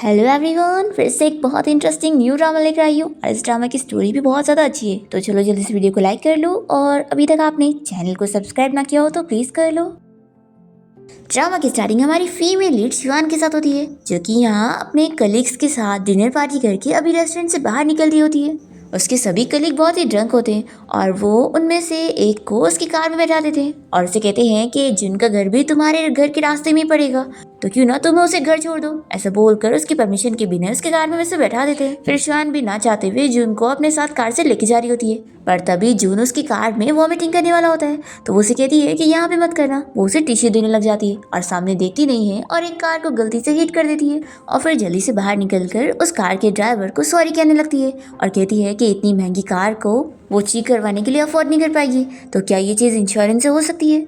Hello everyone, फिर से एक बहुत इंटरेस्टिंग न्यू ड्रामा लेकर आई हूँ और इस ड्रामा की स्टोरी भी बहुत ज़्यादा अच्छी है। तो चलो जल्दी से वीडियो को लाइक कर लो और अभी तक आपने चैनल को सब्सक्राइब ना किया हो तो प्लीज़ कर लो। ड्रामा की स्टार्टिंग हमारी फीमेल लीड शिवान के साथ होती है, जो कि यहाँ अपने कलीग्स के साथ डिनर पार्टी करके अभी रेस्टोरेंट से बाहर निकल रही होती है। उसके सभी कलीग बहुत ही ड्रंक होते हैं और वो उनमें से एक को उसकी कार में बैठा देते हैं और उसे कहते हैं कि जिनका घर भी तुम्हारे घर के रास्ते में ही पड़ेगा, तो क्यों ना तुम्हें उसे घर छोड़ दो। ऐसा बोलकर उसकी परमिशन के बिना उसके कार में वैसे बैठा देते हैं। फिर शिवान भी ना चाहते हुए जून को अपने साथ कार से लेके जा रही होती है, पर तभी जून उसकी कार में वॉमिटिंग करने वाला होता है, तो वो उसे कहती है कि यहाँ पे मत करना। वो उसे टिश्यू देने लग जाती है और सामने देखती नहीं है और एक कार को गलती से हिट कर देती है और फिर जल्दी से बाहर निकलकर उस कार के ड्राइवर को सॉरी कहने लगती है और कहती है कि इतनी महंगी कार को वो ठीक करवाने के लिए अफोर्ड नहीं कर पाएगी, तो क्या ये चीज़ इंश्योरेंस से हो सकती है।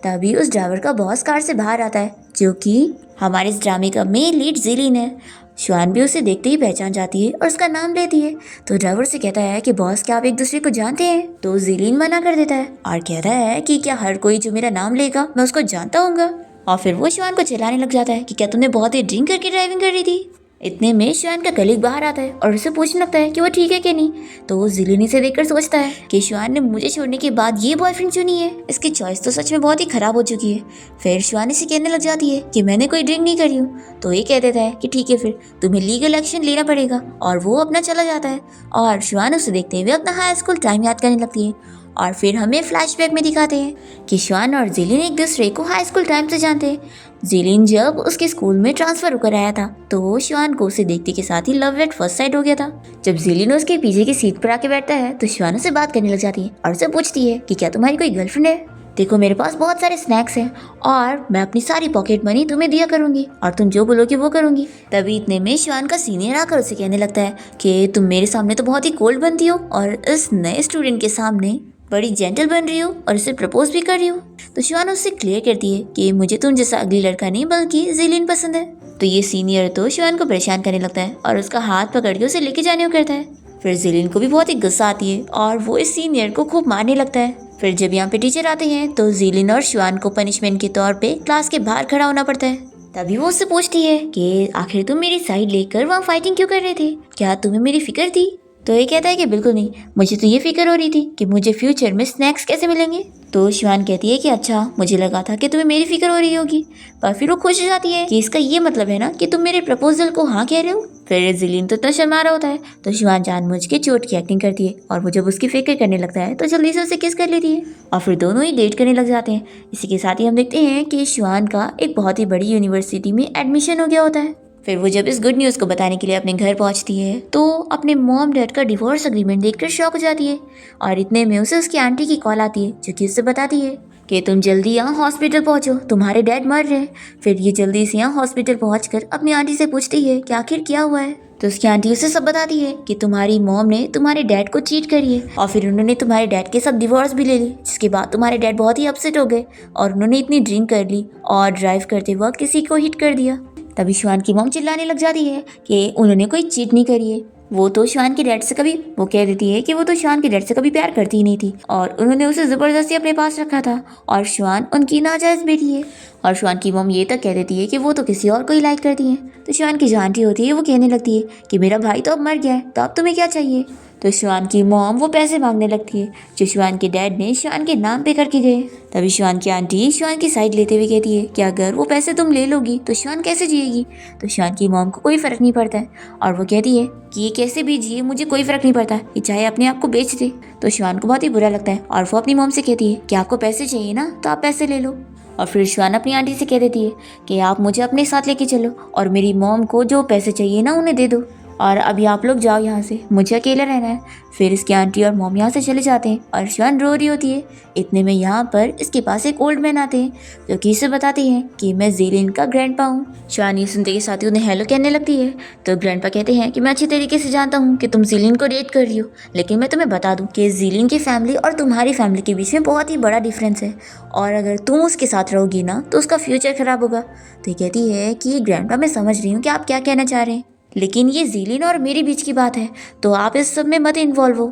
तभी उस ड्राइवर का बॉस कार से बाहर आता है, जो कि हमारे इस ड्रामे का मेन लीड जिलिन है। शिवान भी उसे देखते ही पहचान जाती है और उसका नाम लेती है, तो ड्राइवर से कहता है कि बॉस क्या आप एक दूसरे को जानते हैं। तो जिलिन मना कर देता है और कहता है कि क्या हर कोई जो मेरा नाम लेगा मैं उसको जानता हूँगा। और फिर वो शिवान को चिल्लाने लग जाता है कि क्या तुमने बहुत ही ड्रिंक करके ड्राइविंग कर रही थी। इतने में शिवान का कलीग बाहर आता है और उसे पूछने लगता है कि वो ठीक है कि नहीं। तो वो जिलिनी से देखकर सोचता है कि शिवान ने मुझे छोड़ने के बाद ये बॉयफ्रेंड चुनी है, इसकी चॉइस तो सच में बहुत ही खराब हो चुकी है। फिर शिवान इसे कहने लग जाती है कि मैंने कोई ड्रिंक नहीं करी हूँ। तो ये कह देता है कि ठीक है, फिर तुम्हें लीगल एक्शन लेना पड़ेगा, और वो अपना चला जाता है। और शिवान उसे देखते हुए अपना हाई स्कूल टाइम याद करने लगती है और फिर हमें फ्लैशबैक में दिखाते हैं कि शिवान और जिलिन एक दूसरे को हाई स्कूल टाइम से जानते हैं। जिलिन जब उसके स्कूल में ट्रांसफर होकर आया था तो शिवान को उसे देखते के साथ ही लव एट फर्स्ट साइट हो गया था। जब जिलिन उसके पीछे की सीट पर आके बैठता है तो शिवान उससे बात करने लग जाती है और उसे पूछती है कि क्या तुम्हारी कोई गर्लफ्रेंड है। देखो, मेरे पास बहुत सारे स्नैक्स हैं और मैं अपनी सारी पॉकेट मनी तुम्हें दिया करूंगी और तुम जो बोलोगे वो करूंगी। तभी इतने में शिवान का सीनियर आकर उसे कहने लगता है कि तुम मेरे सामने तो बहुत ही कोल्ड बनती हो और इस नए स्टूडेंट के सामने बड़ी जेंटल बन रही हो और इसे प्रपोज भी कर रही हो। तो शिवान उससे क्लियर करती है कि मुझे तुम जैसा अगली लड़का नहीं बल्कि जिलिन पसंद है। तो ये सीनियर तो शिवान को परेशान करने लगता है और उसका हाथ पकड़ के उसे लेके जाने को करता है। फिर जिलिन को भी बहुत ही गुस्सा आती है और वो इस सीनियर को खूब मारने लगता है। फिर जब यहाँ पे टीचर आते हैं तो जिलिन और शिवान को पनिशमेंट के तौर पे क्लास के बाहर खड़ा होना पड़ता है। तभी वो उससे पूछती है कि आखिर तुम मेरी साइड लेकर वहाँ फाइटिंग क्यों कर रहे थे, क्या तुम्हें मेरी फिक्र थी। तो ये कहता है कि बिल्कुल नहीं, मुझे तो ये फिक्र हो रही थी कि मुझे फ्यूचर में स्नैक्स कैसे मिलेंगे। तो शिवान कहती है कि अच्छा, मुझे लगा था कि तुम्हें मेरी फिक्र हो रही होगी। पर फिर वो खुश हो जाती है कि इसका ये मतलब है ना कि तुम मेरे प्रपोजल को हाँ कह रहे हो। फिर जिलिन तो इतना शर्मा रहा होता है, तो शिवान जानबूझ के चोट की एक्टिंग करती है और वो जब उसकी फिक्र करने लगता है तो जल्दी से उसे किस कर लेती है और फिर दोनों ही डेट करने लग जाते हैं। इसी के साथ ही हम देखते हैं कि शिवान का एक बहुत ही बड़ी यूनिवर्सिटी में एडमिशन हो गया होता है। फिर वो जब इस गुड न्यूज़ को बताने के लिए अपने घर पहुंचती है तो अपने मॉम डैड का डिवोर्स एग्रीमेंट देखकर शॉक हो जाती है और इतने में उसे उसकी आंटी की कॉल आती है, जो कि उससे बताती है कि तुम जल्दी यहाँ हॉस्पिटल पहुंचो, तुम्हारे डैड मर रहे हैं। फिर ये जल्दी से यहाँ हॉस्पिटल पहुंचकर अपनी आंटी से पूछती है कि आखिर क्या हुआ है। तो उसकी आंटी उसे सब बताती है कि तुम्हारी मॉम ने तुम्हारे डैड को चीट करी है और फिर उन्होंने तुम्हारे डैड के साथ डिवोर्स भी ले ली, जिसके बाद तुम्हारे डैड बहुत ही अपसेट हो गए और उन्होंने इतनी ड्रिंक कर ली और ड्राइव करते वक्त किसी को हिट कर दिया। तभी शिवान की मॉम चिल्लाने लग जाती है कि उन्होंने कोई चीट नहीं करी है, वो तो शिवान के डैड से कभी वो कह देती है कि वो तो शिवान के डैड से कभी प्यार करती ही नहीं थी और उन्होंने उसे ज़बरदस्ती अपने पास रखा था और शिवान उनकी नाजायज़ बेटी है। और शिवान की मॉम ये तक कह देती है कि वो तो किसी और को ही लाइक करती है। तो शिवान की जो आंटी होती है वो कहने लगती है कि मेरा भाई तो अब मर गया है, तो अब तुम्हें क्या चाहिए। तो शिवान की मॉम वो पैसे मांगने लगती है जो शिवान के डैड ने शिवान के नाम पे करके गए। तभी शिवान की आंटी शिवान की साइड लेते हुए कहती है कि अगर वो पैसे तुम ले लोगी तो शिवान कैसे जिएगी। तो शिवान की मॉम को कोई फ़र्क नहीं पड़ता है और वो कहती है कि ये कैसे भी जिए मुझे कोई फ़र्क नहीं पड़ता, ये चाहे अपने आप को बेच दे। तो शिवान को बहुत ही बुरा लगता है और वो अपनी मॉम से कहती है कि आपको पैसे चाहिए ना, तो आप पैसे ले लो। और फिर शिवान अपनी आंटी से कह देती है कि आप मुझे अपने साथ लेके चलो और मेरी मॉम को जो पैसे चाहिए ना उन्हें दे दो और अभी आप लोग जाओ यहाँ से, मुझे अकेला रहना है। फिर इसकी आंटी और मॉम यहाँ से चले जाते हैं और शिवान रो रही होती है। इतने में यहाँ पर इसके पास एक ओल्ड मैन आते हैं जो कि इसे बताते हैं कि मैं जिलिन का ग्रैंडपा हूँ। शिवान ये सुनते के साथ ही उन्हें हेलो कहने लगती है। तो ग्रैंडपा कहते हैं कि मैं अच्छी तरीके से जानता हूँ कि तुम जिलिन को डेट कर रही हो, लेकिन मैं तुम्हें बता दूँ कि जिलिन की फैमिली और तुम्हारी फैमिली के बीच में बहुत ही बड़ा डिफरेंस है और अगर तुम उसके साथ रहोगी ना तो उसका फ्यूचर खराब होगा। तो ये कहती है कि ग्रैंडपा मैं समझ रही हूँ कि आप क्या कहना चाह रहे हैं, लेकिन ये ज़ीलिन और मेरे बीच की बात है, तो आप इस सब में मत इन्वॉल्व हो।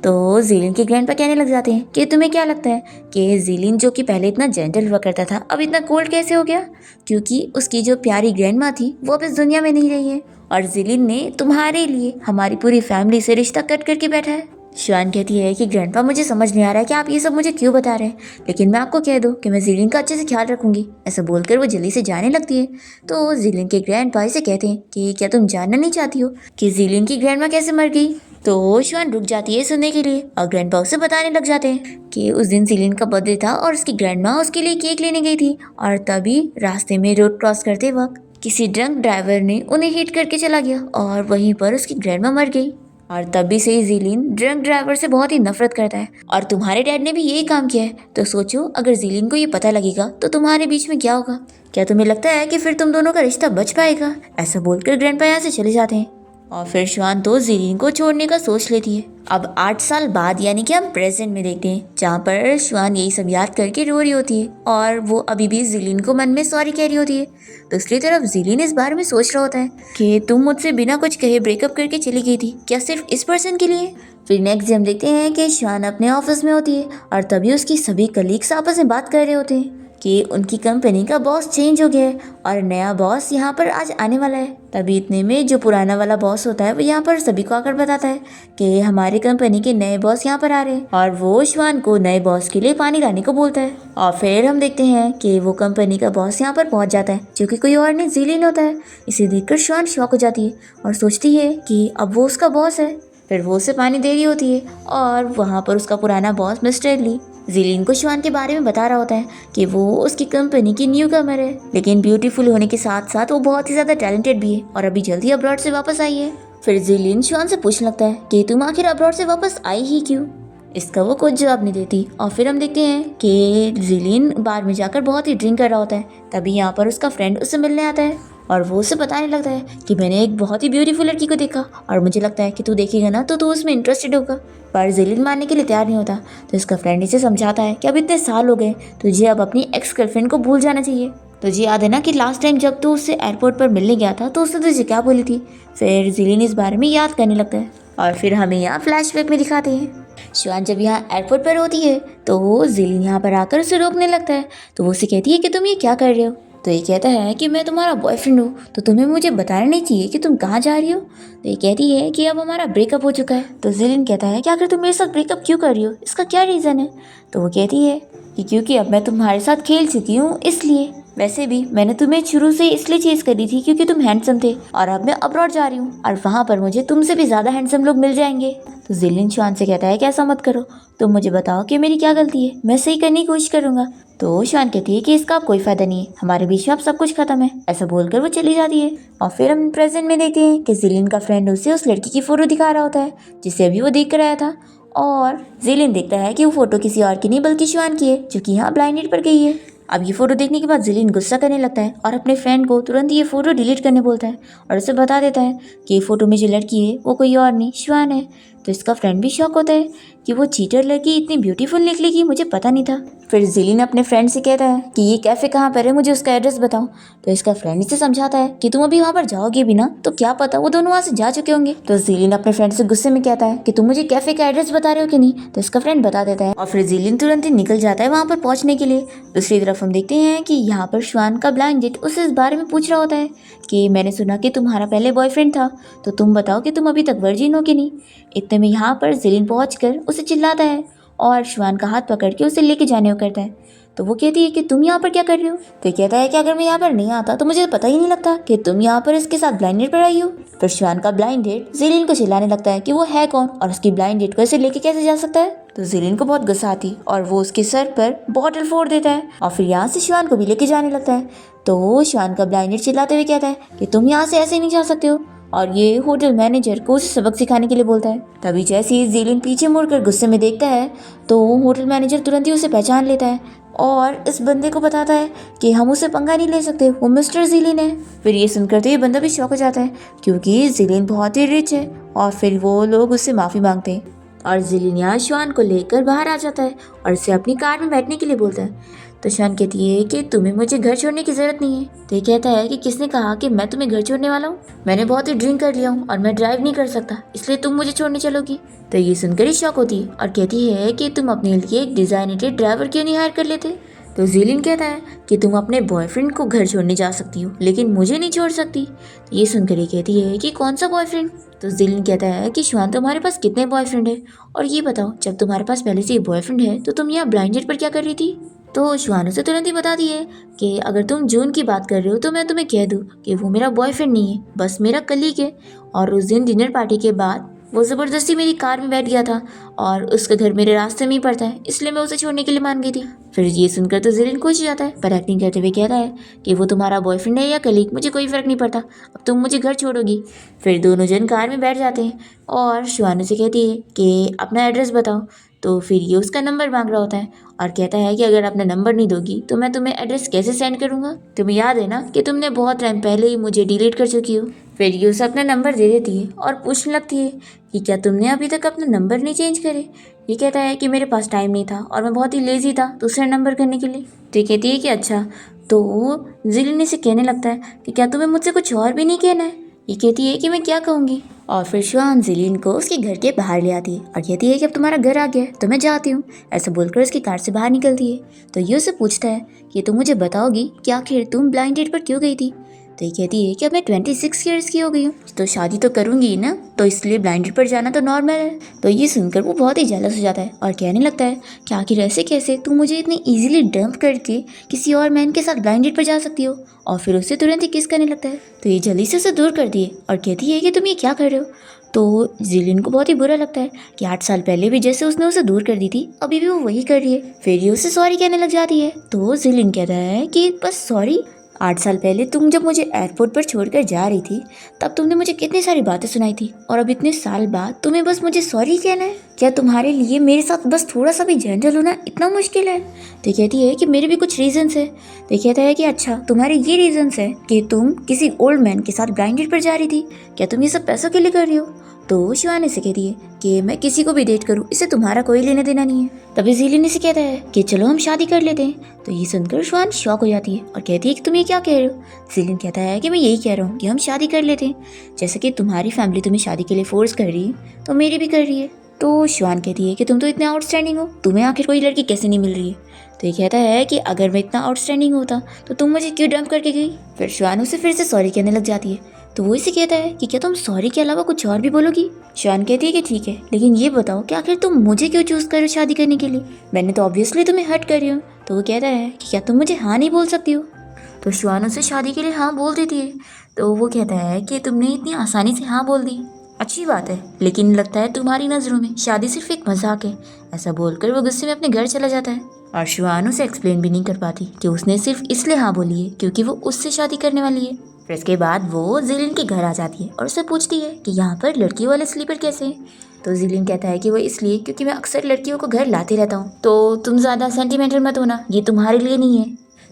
तो ज़ीलिन के ग्रैंडपा कहने लग जाते हैं कि तुम्हें क्या लगता है कि ज़ीलिन जो कि पहले इतना जेंटल हुआ करता था अब इतना कोल्ड कैसे हो गया? क्योंकि उसकी जो प्यारी ग्रैंडमा थी वो अब इस दुनिया में नहीं रही है, और ज़ीलिन ने तुम्हारे लिए हमारी पूरी फैमिली से रिश्ता कट करके बैठा है। शिवान कहती है कि ग्रैंडपा मुझे समझ नहीं आ रहा है कि आप ये सब मुझे क्यों बता रहे हैं, लेकिन मैं आपको कह दूं कि मैं ज़ीलिन का अच्छे से ख्याल रखूंगी। ऐसा बोलकर वो जल्दी से जाने लगती है। तो ज़ीलिन के ग्रैंडपा इसे कहते हैं कि क्या तुम जानना नहीं चाहती हो कि ज़ीलिन की ग्रैंडमा कैसे मर गई? तो शिवान रुक जाती है सुनने के लिए, और ग्रैंडपा उसे बताने लग जाते हैं कि उस दिन ज़ीलिन का बर्थडे था और उसकी ग्रैंडमा उसके लिए केक लेने गई थी, और तभी रास्ते में रोड क्रॉस करते वक्त किसी ड्रंक ड्राइवर ने उन्हें हिट करके चला गया और वहीं पर उसकी ग्रैंडमा मर गई। और तभी से ही ज़ीलिन ड्रंक ड्राइवर से बहुत ही नफरत करता है, और तुम्हारे डैड ने भी यही काम किया है। तो सोचो अगर ज़ीलिन को ये पता लगेगा तो तुम्हारे बीच में क्या होगा? क्या तुम्हें लगता है कि फिर तुम दोनों का रिश्ता बच पाएगा? ऐसा बोलकर ग्रैंडपा यहाँ से चले जाते हैं, और फिर शिवान तो ज़ीलिन को छोड़ने का सोच लेती है। अब 8 साल बाद यानी कि हम प्रेजेंट में देखते हैं, जहाँ पर शिवान यही सब याद करके रो रही होती है, और वो अभी भी ज़ीलिन को मन में सॉरी कह रही होती है। दूसरी तरफ ज़ीलिन इस बारे में सोच रहा होता है कि तुम मुझसे बिना कुछ कहे ब्रेकअप करके चली गई थी, क्या सिर्फ इस पर्सन के लिए? फिर नेक्स्ट डे हम देखते हैं कि शिवान अपने ऑफिस में होती है, और तभी उसकी सभी कलीग्स आपस में बात कर रहे होते हैं कि उनकी कंपनी का बॉस चेंज हो गया है और नया बॉस यहाँ पर आज आने वाला है। तभी इतने में जो पुराना वाला बॉस होता है वो यहाँ पर सभी को आकर बताता है कि हमारे कंपनी के नए बॉस यहाँ पर आ रहे हैं, और वो शिवान को नए बॉस के लिए पानी लाने को बोलता है। और फिर हम देखते हैं कि वो कंपनी का बॉस यहाँ पर पहुँच जाता है, जो कि कोई और नहीं ज़ीलिन होता है। इसे देखकर शिवान शॉक हो जाती है और सोचती है कि अब वो उसका बॉस है। फिर वो उसे पानी दे रही होती है, और वहाँ पर उसका पुराना बॉस मिस्टर ली ज़ीलिन को शिवान के बारे में बता रहा होता है कि वो उसकी कंपनी की न्यू कमर है, लेकिन ब्यूटीफुल होने के साथ साथ वो बहुत ही ज़्यादा टैलेंटेड भी है, और अभी जल्दी अब्रॉड से वापस आई है। फिर ज़ीलिन शिवान से पूछने लगता है कि तुम आखिर अब्रॉड से वापस आई ही क्यों? इसका वो कुछ जवाब नहीं देती, और फिर हम देखते हैं कि ज़ीलिन बार में जाकर बहुत ही ड्रिंक कर रहा होता है। तभी यहाँ पर उसका फ्रेंड उससे मिलने आता है, और वो उसे बताने लगता है कि मैंने एक बहुत ही ब्यूटीफुल लड़की को देखा, और मुझे लगता है कि तू देखेगा ना तो तू उसमें इंटरेस्टेड होगा। पर ज़ीलिन मानने के लिए तैयार नहीं होता। तो इसका फ्रेंड इसे समझाता है कि अब इतने साल हो गए, तुझे अब अपनी एक्स गर्लफ्रेंड को भूल जाना चाहिए। तुझे याद है ना कि लास्ट टाइम जब तू उससे एयरपोर्ट पर मिलने गया था तो उसने तुझे क्या बोली थी? फिर ज़ीलिन इस बारे में याद करने लगता है, और फिर हमें यहाँ फ्लैशबैक में दिखाते हैं शिवान जब यहाँ एयरपोर्ट पर होती है तो ज़ीलिन यहाँ पर आकर उसे रोकने लगता है। तो वो उसे कहती है कि तुम ये क्या कर रहे हो? तो ये कहता है कि मैं तुम्हारा बॉयफ्रेंड हूँ, तो तुम्हें मुझे बताना नहीं चाहिए कि तुम कहाँ जा रही हो? तो ये कहती है कि अब हमारा ब्रेकअप हो चुका है। तो ज़ीलिन कहता है कि आखिर तुम मेरे साथ ब्रेकअप क्यों कर रही हो, इसका क्या रीज़न है? तो वो कहती है कि क्योंकि अब मैं तुम्हारे साथ खेल चुकी हूँ इसलिए। वैसे भी मैंने तुम्हें शुरू से इसलिए चेज करी थी क्योंकि तुम हैंडसम थे, और अब मैं अब्रॉड जा रही हूँ और वहाँ पर मुझे तुमसे भी ज़्यादा हैंडसम लोग मिल जाएंगे। तो ज़ीलिन शिवान से कहता है कि ऐसा मत करो, तुम मुझे बताओ कि मेरी क्या गलती है, मैं सही करने की कोशिश करूँगा। तो शिवान कहती है कि इसका अब कोई फायदा नहीं है, हमारे बीच में अब सब कुछ खत्म है। ऐसा बोलकर वो चली जाती है, और फिर हम प्रेजेंट में देखते हैं कि ज़ीलिन का फ्रेंड उसे उस लड़की की फ़ोटो दिखा रहा होता है जिसे अभी वो देख कर आया था, और ज़ीलिन देखता है कि वो फ़ोटो किसी और की नहीं बल्कि शिवान की है, जो कि यहाँ ब्लाइंड डेट पर गई है। अब ये फ़ोटो देखने के बाद ज़ीलिन गुस्सा करने लगता है और अपने फ्रेंड को तुरंत ये फ़ोटो डिलीट करने बोलता है, और उसे बता देता है कि ये फ़ोटो में जो लड़की है वो कोई और नहीं शिवान है। तो इसका फ्रेंड भी शॉक होता है कि वो चीटर लड़की इतनी ब्यूटीफुल निकलेगी, मुझे पता नहीं था। फिर ज़ीलिन अपने फ्रेंड से कहता है कि ये कैफ़े कहाँ पर है, मुझे उसका एड्रेस बताओ। तो इसका फ्रेंड इसे समझाता है कि तुम अभी वहाँ पर जाओगे भी ना तो क्या पता वो दोनों वहाँ से जा चुके होंगे। तो ज़ीलिन अपने फ्रेंड से गुस्से में कहता है कि तुम मुझे कैफ़े का एड्रेस बता रहे हो कि नहीं? तो इसका फ्रेंड बता देता है, और फिर ज़ीलिन तुरंत ही निकल जाता है वहाँ पर पहुँचने के लिए। दूसरी तरफ हम देखते हैं कि यहाँ पर शिवान का ब्लाइंड डेट उसे इस बारे में पूछ रहा होता है कि मैंने सुना कि तुम्हारा पहले बॉयफ्रेंड था, तो तुम बताओ कि तुम अभी तक वर्जिन हो कि नहीं? इतने में यहाँ पर ज़ीलिन पहुँचकर उसे चिल्लाता है और शिवान का हाथ पकड़ के उसे लेके जाने को करता है। तो वो कहती है कि तुम यहाँ पर क्या कर रही हो? तो कहता है कि अगर मैं यहाँ पर नहीं आता तो मुझे पता ही नहीं लगता कि तुम यहाँ पर इसके साथ ब्लाइंड डेट पर आई हो। फिर शिवान का ब्लाइंड डेट ज़ीलिन को चिल्लाने लगता है कि वो है कौन और उसकी ब्लाइंड डेट को ऐसे लेके कैसे जा सकता है। तो ज़ीलिन को बहुत गुस्सा आती और वो उसके सर पर बॉटल फोड़ देता है, और फिर यहाँ से शिवान को भी लेके जाने लगता है। तो शिवान का ब्लाइंड डेट चिल्लाते हुए कहता है कि तुम यहाँ से ऐसे नहीं जा सकते हो, और ये होटल मैनेजर को उसे सबक सिखाने के लिए बोलता है। तभी जैसे ही ज़ीलिन पीछे मुड़कर गुस्से में देखता है तो होटल मैनेजर तुरंत ही उसे पहचान लेता है और इस बंदे को बताता है कि हम उसे पंगा नहीं ले सकते, वो मिस्टर ज़ीलिन है। फिर ये सुनकर तो ये बंदा भी शॉक हो जाता है क्योंकि ज़ीलिन बहुत ही रिच है, और फिर वो लोग उससे माफ़ी मांगते हैं और ज़ीलिन यहाँ शिवान को लेकर बाहर आ जाता है और उसे अपनी कार में बैठने के लिए बोलता है। तो शान कहती है कि तुम्हें मुझे घर छोड़ने की जरूरत नहीं है। तो ये कहता है कि किसने कहा कि मैं तुम्हें घर छोड़ने वाला हूँ, मैंने बहुत ही ड्रिंक कर लिया हूँ और मैं ड्राइव नहीं कर सकता, इसलिए तुम मुझे छोड़ने चलोगी। तो ये सुनकर ही शॉक होती है और कहती है कि तुम अपने लिए एक डिजाइनेटेड ड्राइवर क्यों नहीं हायर कर लेते। तो जेलिन कहता है कि तुम अपने बॉयफ्रेंड को घर छोड़ने जा सकती हो लेकिन मुझे नहीं छोड़ सकती। तो ये सुनकर ये कहती है कि कौन सा बॉयफ्रेंड। तो जेलिन कहता है कि श्वान तुम्हारे पास कितने बॉयफ्रेंड है, और ये बताओ जब तुम्हारे पास पहले से बॉयफ्रेंड है तो तुम यहाँ ब्लाइंड डेट पर क्या कर रही थी। तो श्वान उसे तुरंत ही बता दिए कि अगर तुम जून की बात कर रहे हो तो मैं तुम्हें कह दूँ कि वो मेरा बॉयफ्रेंड नहीं है, बस मेरा कलीग है। और उस दिन डिनर पार्टी के बाद वो ज़बरदस्ती मेरी कार में बैठ गया था और उसका घर मेरे रास्ते में ही पड़ता है, इसलिए मैं उसे छोड़ने के लिए मान गई थी। फिर ये सुनकर तो जेलिन खुश हो जाता है, पर एक्टिंग करते हुए कहता है कि वो तुम्हारा बॉयफ्रेंड है या कलीग मुझे कोई फ़र्क नहीं पड़ता, अब तुम मुझे घर छोड़ोगी। फिर दोनों जन कार में बैठ जाते हैं और श्वान से कहती है कि अपना एड्रेस बताओ। तो फिर ये उसका नंबर मांग रहा होता है और कहता है कि अगर अपना नंबर नहीं दोगी तो मैं तुम्हें एड्रेस कैसे सेंड करूँगा, तुम्हें याद है ना कि तुमने बहुत टाइम पहले ही मुझे डिलीट कर चुकी हो। फिर ये उसे अपना नंबर दे देती है और पूछने लगती है कि क्या तुमने अभी तक अपना नंबर नहीं चेंज करे। ये कहता है कि मेरे पास टाइम नहीं था और मैं बहुत ही लेजी था दूसरा नंबर करने के लिए। तो ये कहती है कि अच्छा। तो जिलिन से कहने लगता है कि क्या तुम्हें मुझसे कुछ और भी नहीं कहना है। ये कहती है कि मैं क्या कहूँगी। और फिर श्वान जिलिन को उसके घर के बाहर ले आती है और कहती है कि अब तुम्हारा घर आ गया है तो मैं जाती हूँ। ऐसा बोलकर उसकी कार से बाहर निकलती है। तो ये उससे पूछता है कि तुम मुझे बताओगी कि आखिर तुम ब्लाइंड डेट पर क्यों गई थी। तो ये कहती है कि अब मैं 26 ईयर्स की हो गई हूँ तो शादी तो करूँगी ही ना, तो इसलिए ब्लाइंड डेट पर जाना तो नॉर्मल है। तो ये सुनकर वो बहुत ही जेलस हो जाता है और कहने लगता है कि आखिर ऐसे कैसे तुम मुझे इतनी इजीली डंप करके किसी और मैन के साथ ब्लाइंड डेट पर जा सकती हो। और फिर उससे तुरंत ही किस करने लगता है। तो ये जल्दी से उसे दूर कर दिए और कहती है कि तुम ये क्या कर रहे हो। तो जिलिन को बहुत ही बुरा लगता है कि 8 साल पहले भी जैसे उसने उसे दूर कर दी थी अभी भी वो वही कर रही है। फिर ये उसे सॉरी कहने लग जाती है। तो जिलिन कहता है कि बस सॉरी, 8 साल पहले तुम जब मुझे एयरपोर्ट पर छोड़कर जा रही थी तब तुमने मुझे कितनी सारी बातें सुनाई थी, और अब इतने साल बाद तुम्हें बस मुझे सॉरी कहना है। क्या तुम्हारे लिए मेरे साथ बस थोड़ा सा भी जेंटल होना इतना मुश्किल है। तो कहती है कि मेरे भी कुछ रीजंस है। तो कहता है कि अच्छा तुम्हारे ये रीजंस है कि तुम किसी ओल्ड मैन के साथ ब्लाइंड डेट पर जा रही थी, क्या तुम ये सब पैसों के लिए कर रही हो। तो शिवानी से कहती है कि मैं किसी को भी डेट करूं इससे तुम्हारा कोई लेना देना नहीं है। तभी जिलिन से कहता है कि चलो हम शादी कर लेते हैं। तो ये सुनकर शिवान शॉक हो जाती है और कहती है कि तुम ये क्या कह रहे हो। जिलिन कहता है कि मैं यही कह रहा हूँ कि हम शादी कर लेते हैं, जैसे कि तुम्हारी फैमिली तुम्हें शादी के लिए फोर्स कर रही है तो मेरी भी कर रही है। तो शिवान कहती है कि तुम तो इतने आउटस्टैंडिंग हो, तुम्हें आखिर कोई लड़की कैसे नहीं मिल रही है। तो ये कहता है कि अगर मैं इतना आउटस्टैंडिंग होता तो तुम मुझे क्यों डंप करके गई। फिर शिवान उसे फिर से सॉरी कहने लग जाती है। तो वो इसे कहता है कि क्या तुम सॉरी के अलावा कुछ और भी बोलोगी। शिवान कहती है कि ठीक है, लेकिन ये बताओ कि आखिर तुम मुझे क्यों चूज करो शादी करने के लिए, मैंने तो ऑब्वियसली तुम्हें हर्ट कर रही हूँ। तो वो कहता है कि क्या तुम मुझे हाँ नहीं बोल सकती हो। तो शिवान उसे शादी के लिए हाँ बोल देती है। तो वो कहता है कि तुमने इतनी आसानी से हाँ बोल दी, अच्छी बात है, लेकिन लगता है तुम्हारी नज़रों में शादी सिर्फ एक मजाक है। ऐसा बोलकर वो गुस्से में अपने घर चला जाता है और शिवान उसे एक्सप्लेन भी नहीं कर पाती कि उसने सिर्फ इसलिए हाँ बोली है क्योंकि वो उससे शादी करने वाली है। फिर इसके बाद वो जिलिन के घर आ जाती है और उससे पूछती है कि यहाँ पर लड़कियों वाले स्लीपर कैसे हैं। तो जिलिन कहता है कि वो इसलिए क्योंकि मैं अक्सर लड़कियों को घर लाते रहता हूँ, तो तुम ज़्यादा सेंटिमेंटल मत होना, ये तुम्हारे लिए नहीं है।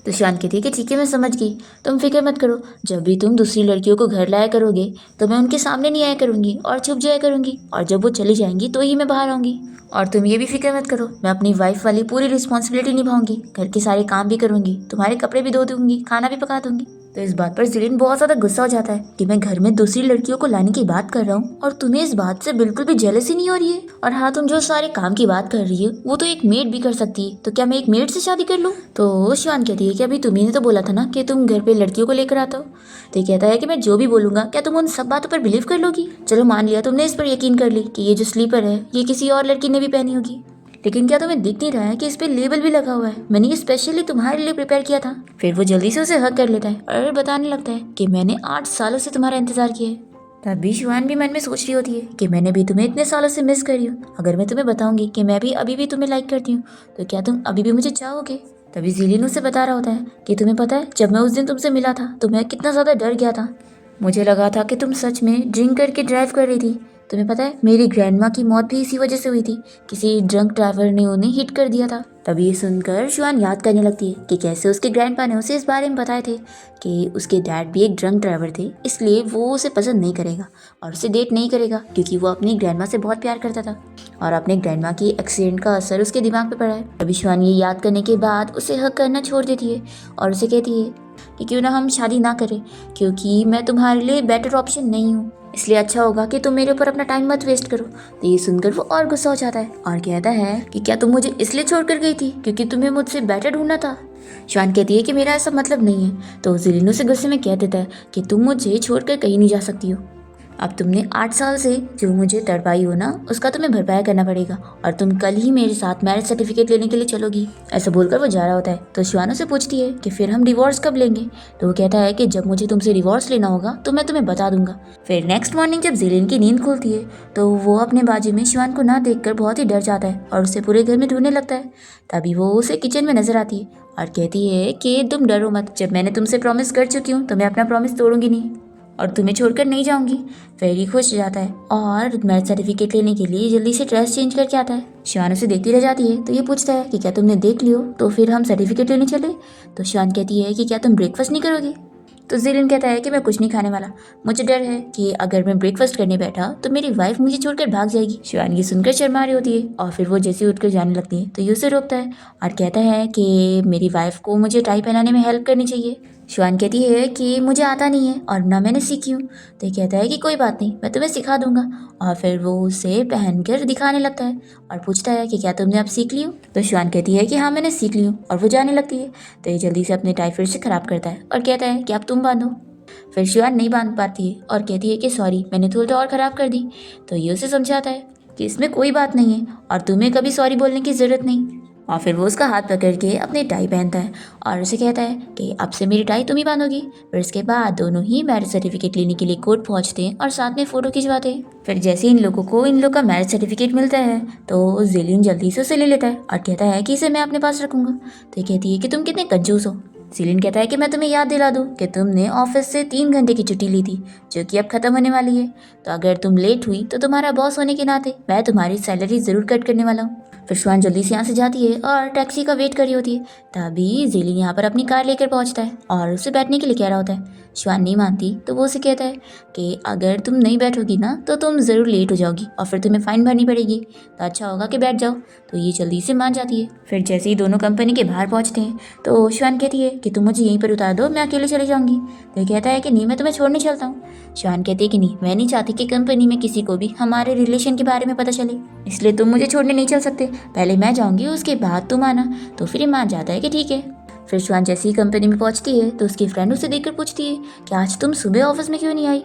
तो शिवान कहती है कि ठीक है मैं समझ गई, तुम फिक्र मत करो, जब भी तुम दूसरी लड़कियों को घर लाया करोगे तो मैं उनके सामने नहीं आया करूँगी और छुप जाया करूँगी, और जब वो चली जाएंगी तो ही मैं बाहर आऊँगी। और तुम ये भी फिक्र मत करो, मैं अपनी वाइफ वाली पूरी रिस्पॉन्सिबिलिटी निभाऊंगी, घर के सारे काम भी करूँगी, तुम्हारे कपड़े भी धो दूँगी, खाना भी पका दूँगी। तो इस बात पर जिलिन बहुत ज़्यादा गुस्सा हो जाता है कि मैं घर में दूसरी लड़कियों को लाने की बात कर रहा हूँ और तुम्हें इस बात से बिल्कुल भी जेलसी नहीं हो रही है। और हाँ, तुम जो सारे काम की बात कर रही है वो तो एक मेड भी कर सकती है, तो क्या मैं एक मेड से शादी कर लूँ। तो शिवान कहती है कि अभी तुम्ही ने तो बोला था ना कि तुम घर पे लड़कियों को लेकर आता हो। तो ये कहता है कि मैं जो भी बोलूँगा क्या तुम उन सब बातों पर बिलीव कर लोगी। चलो मान लिया तुमने इस पर यकीन कर ली कि ये जो स्लीपर है ये किसी और लड़की ने भी पहनी होगी, लेकिन क्या तुम्हें दिख नहीं रहा है कि इस पे लेबल भी लगा हुआ है, मैंने ये स्पेशली तुम्हारे लिए प्रिपेयर किया था। फिर वो जल्दी से उसे हक कर लेता है और बताने लगता है कि मैंने 8 सालों से तुम्हारा इंतजार किया है। तभी शिवान भी मन में सोच रही होती है कि मैंने भी तुम्हें इतने सालों से मिस करी हूँ, अगर मैं तुम्हें बताऊंगी कि मैं भी अभी भी तुम्हें लाइक करती हूँ तो क्या तुम अभी भी मुझे चाहोगे। तभी जिलिन उसे बता रहा होता है कि तुम्हें पता है जब मैं उस दिन तुमसे मिला था तो मैं कितना ज़्यादा डर गया था, मुझे लगा था कि तुम सच में ड्रिंक करके ड्राइव कर रही थी, तुम्हें पता है मेरी ग्रैंडमा की मौत भी इसी वजह से हुई थी, किसी ड्रंक ड्राइवर ने उन्हें हिट कर दिया था। तभी ये सुनकर शिवान याद करने लगती है कि कैसे उसके ग्रैंडपा ने उसे इस बारे में बताए थे कि उसके डैड भी एक ड्रंक ड्राइवर थे, इसलिए वो उसे पसंद नहीं करेगा और उसे डेट नहीं करेगा क्योंकि वो अपनी ग्रैंडमा से बहुत प्यार करता था और अपने ग्रैंडमा की एक्सीडेंट का असर उसके दिमाग पे पड़ा है। तभी शिवान ये याद करने के बाद उसे हक करना छोड़ देती है और उसे कहती है कि क्यों ना हम शादी ना करें, क्योंकि मैं तुम्हारे लिए बेटर ऑप्शन नहीं हूँ, इसलिए अच्छा होगा कि तुम मेरे ऊपर अपना टाइम मत वेस्ट करो। तो ये सुनकर वो और गुस्सा हो जाता है और कहता है कि क्या तुम मुझे इसलिए छोड़कर गई थी क्योंकि तुम्हें मुझसे बेटर ढूंढना था। शिवान कहती है कि मेरा ऐसा मतलब नहीं है। तो जिलिन उसे गुस्से में कह देता है कि तुम मुझे छोड़कर कहीं नहीं जा सकती हो। अब तुमने 8 साल से जो मुझे तड़पाई हो ना, उसका तुम्हें भरपाया करना पड़ेगा और तुम कल ही मेरे साथ मैरिज सर्टिफिकेट लेने के लिए चलोगी। ऐसा बोलकर वो जा रहा होता है। तो शिवानो से पूछती है कि फिर हम डिवोर्स कब लेंगे। तो वो कहता है कि जब मुझे तुमसे डिवोर्स लेना होगा तो मैं तुम्हें बता दूंगा। फिर नेक्स्ट मॉर्निंग जब जिलिन की नींद खुलती है तो वो अपने बाजू में शिवान को ना देखकर बहुत ही डर जाता है और उसे पूरे घर में ढूंढने लगता है। तभी वो उसे किचन में नजर आती है और कहती है कि तुम डरो मत, जब मैंने तुमसे प्रॉमिस कर चुकी हूँ तो मैं अपना प्रॉमिस तोड़ूंगी नहीं और तुम्हें छोड़कर नहीं जाऊंगी। फेरी खुश हो जाता है और मैरिज सर्टिफिकेट लेने के लिए जल्दी से ड्रेस चेंज करके आता है। शिवान उसे देखती रह जाती है तो ये पूछता है कि क्या तुमने देख लियो तो फिर हम सर्टिफिकेट लेने चले। तो शिवान कहती है कि क्या तुम ब्रेकफास्ट नहीं करोगे। तो जिलिन कहता है कि मैं कुछ नहीं खाने वाला, मुझे डर है कि अगर मैं ब्रेकफास्ट करने बैठा तो मेरी वाइफ मुझे छोड़कर भाग जाएगी। शिवान ये सुनकर शर्मा रही होती है और फिर वो जैसे उठकर जाने लगती है तो ये उसे रोकता है और कहता है कि मेरी वाइफ को मुझे टाई पहनाने में हेल्प करनी चाहिए। शिवान कहती है कि मुझे आता नहीं है और ना मैंने सीखी हूँ। तो ये कहता है कि कोई बात नहीं, मैं तुम्हें सिखा दूंगा और फिर वो उसे पहनकर दिखाने लगता है और पूछता है कि क्या तुमने अब सीख ली हो। तो शिवान कहती है कि हाँ मैंने सीख ली हूँ और वो जाने लगती है। तो ये जल्दी से अपनी टाई फिर से खराब करता है और कहता है कि अब तुम बांधो। फिर शिवान नहीं बांध पाती है और कहती है कि सॉरी मैंने थोड़ा और ख़राब कर दी। तो ये उसे समझाता है कि इसमें कोई बात नहीं है और तुम्हें कभी सॉरी बोलने की ज़रूरत नहीं। और फिर वो उसका हाथ पकड़ के अपनी टाई पहनता है और उसे कहता है कि अब से मेरी टाई तुम ही बांधोगी। फिर इसके बाद दोनों ही मैरिज सर्टिफिकेट लेने के लिए कोर्ट पहुंचते हैं और साथ में फ़ोटो खिंचवाते हैं। फिर जैसे इन लोगों को इन लोग का मैरिज सर्टिफिकेट मिलता है तो जिलिन जल्दी से उसे ले लेता है और कहता है कि इसे मैं अपने पास रखूंगा। तो ये कहती है कि तुम कितने कंजूस हो। जिलिन कहता है कि मैं तुम्हें याद दिला दूं कि तुमने ऑफिस से 3 घंटे की छुट्टी ली थी जो कि अब खत्म होने वाली है। तो अगर तुम लेट हुई तो तुम्हारा बॉस होने के नाते मैं तुम्हारी सैलरी ज़रूर कट करने वाला हूँ। फिर शिवान जल्दी से यहाँ से जाती है और टैक्सी का वेट कर रही होती है। तभी जिलिन यहाँ पर अपनी कार लेकर पहुँचता है और उसे बैठने के लिए कह रहा होता है। शिवान नहीं मानती तो वो उसे कहता है कि अगर तुम नहीं बैठोगी ना तो तुम ज़रूर लेट हो जाओगी और फिर तुम्हें फ़ाइन भरनी पड़ेगी, तो अच्छा होगा कि बैठ जाओ। तो ये जल्दी से मान जाती है। फिर जैसे ही दोनों कंपनी के बाहर पहुँचते हैं तो शिवान कहती है कि तुम मुझे यहीं पर उतार दो, मैं अकेले चले जाऊँगी। तो ये कहता है कि नहीं मैं तुम्हें छोड़ने चलता हूँ। शिवान कहती है कि नहीं, मैं नहीं चाहती कि कंपनी में किसी को भी हमारे रिलेशन के बारे में पता चले, इसलिए तुम मुझे छोड़ने नहीं चल सकते, पहले मैं जाऊँगी उसके बाद तुम आना। तो फिर ये मान जाता है कि ठीक है। फिर शिवान जैसे ही कंपनी में पहुंचती है तो उसकी फ्रेंड उसे देखकर पूछती है कि आज तुम सुबह ऑफिस में क्यों नहीं आई।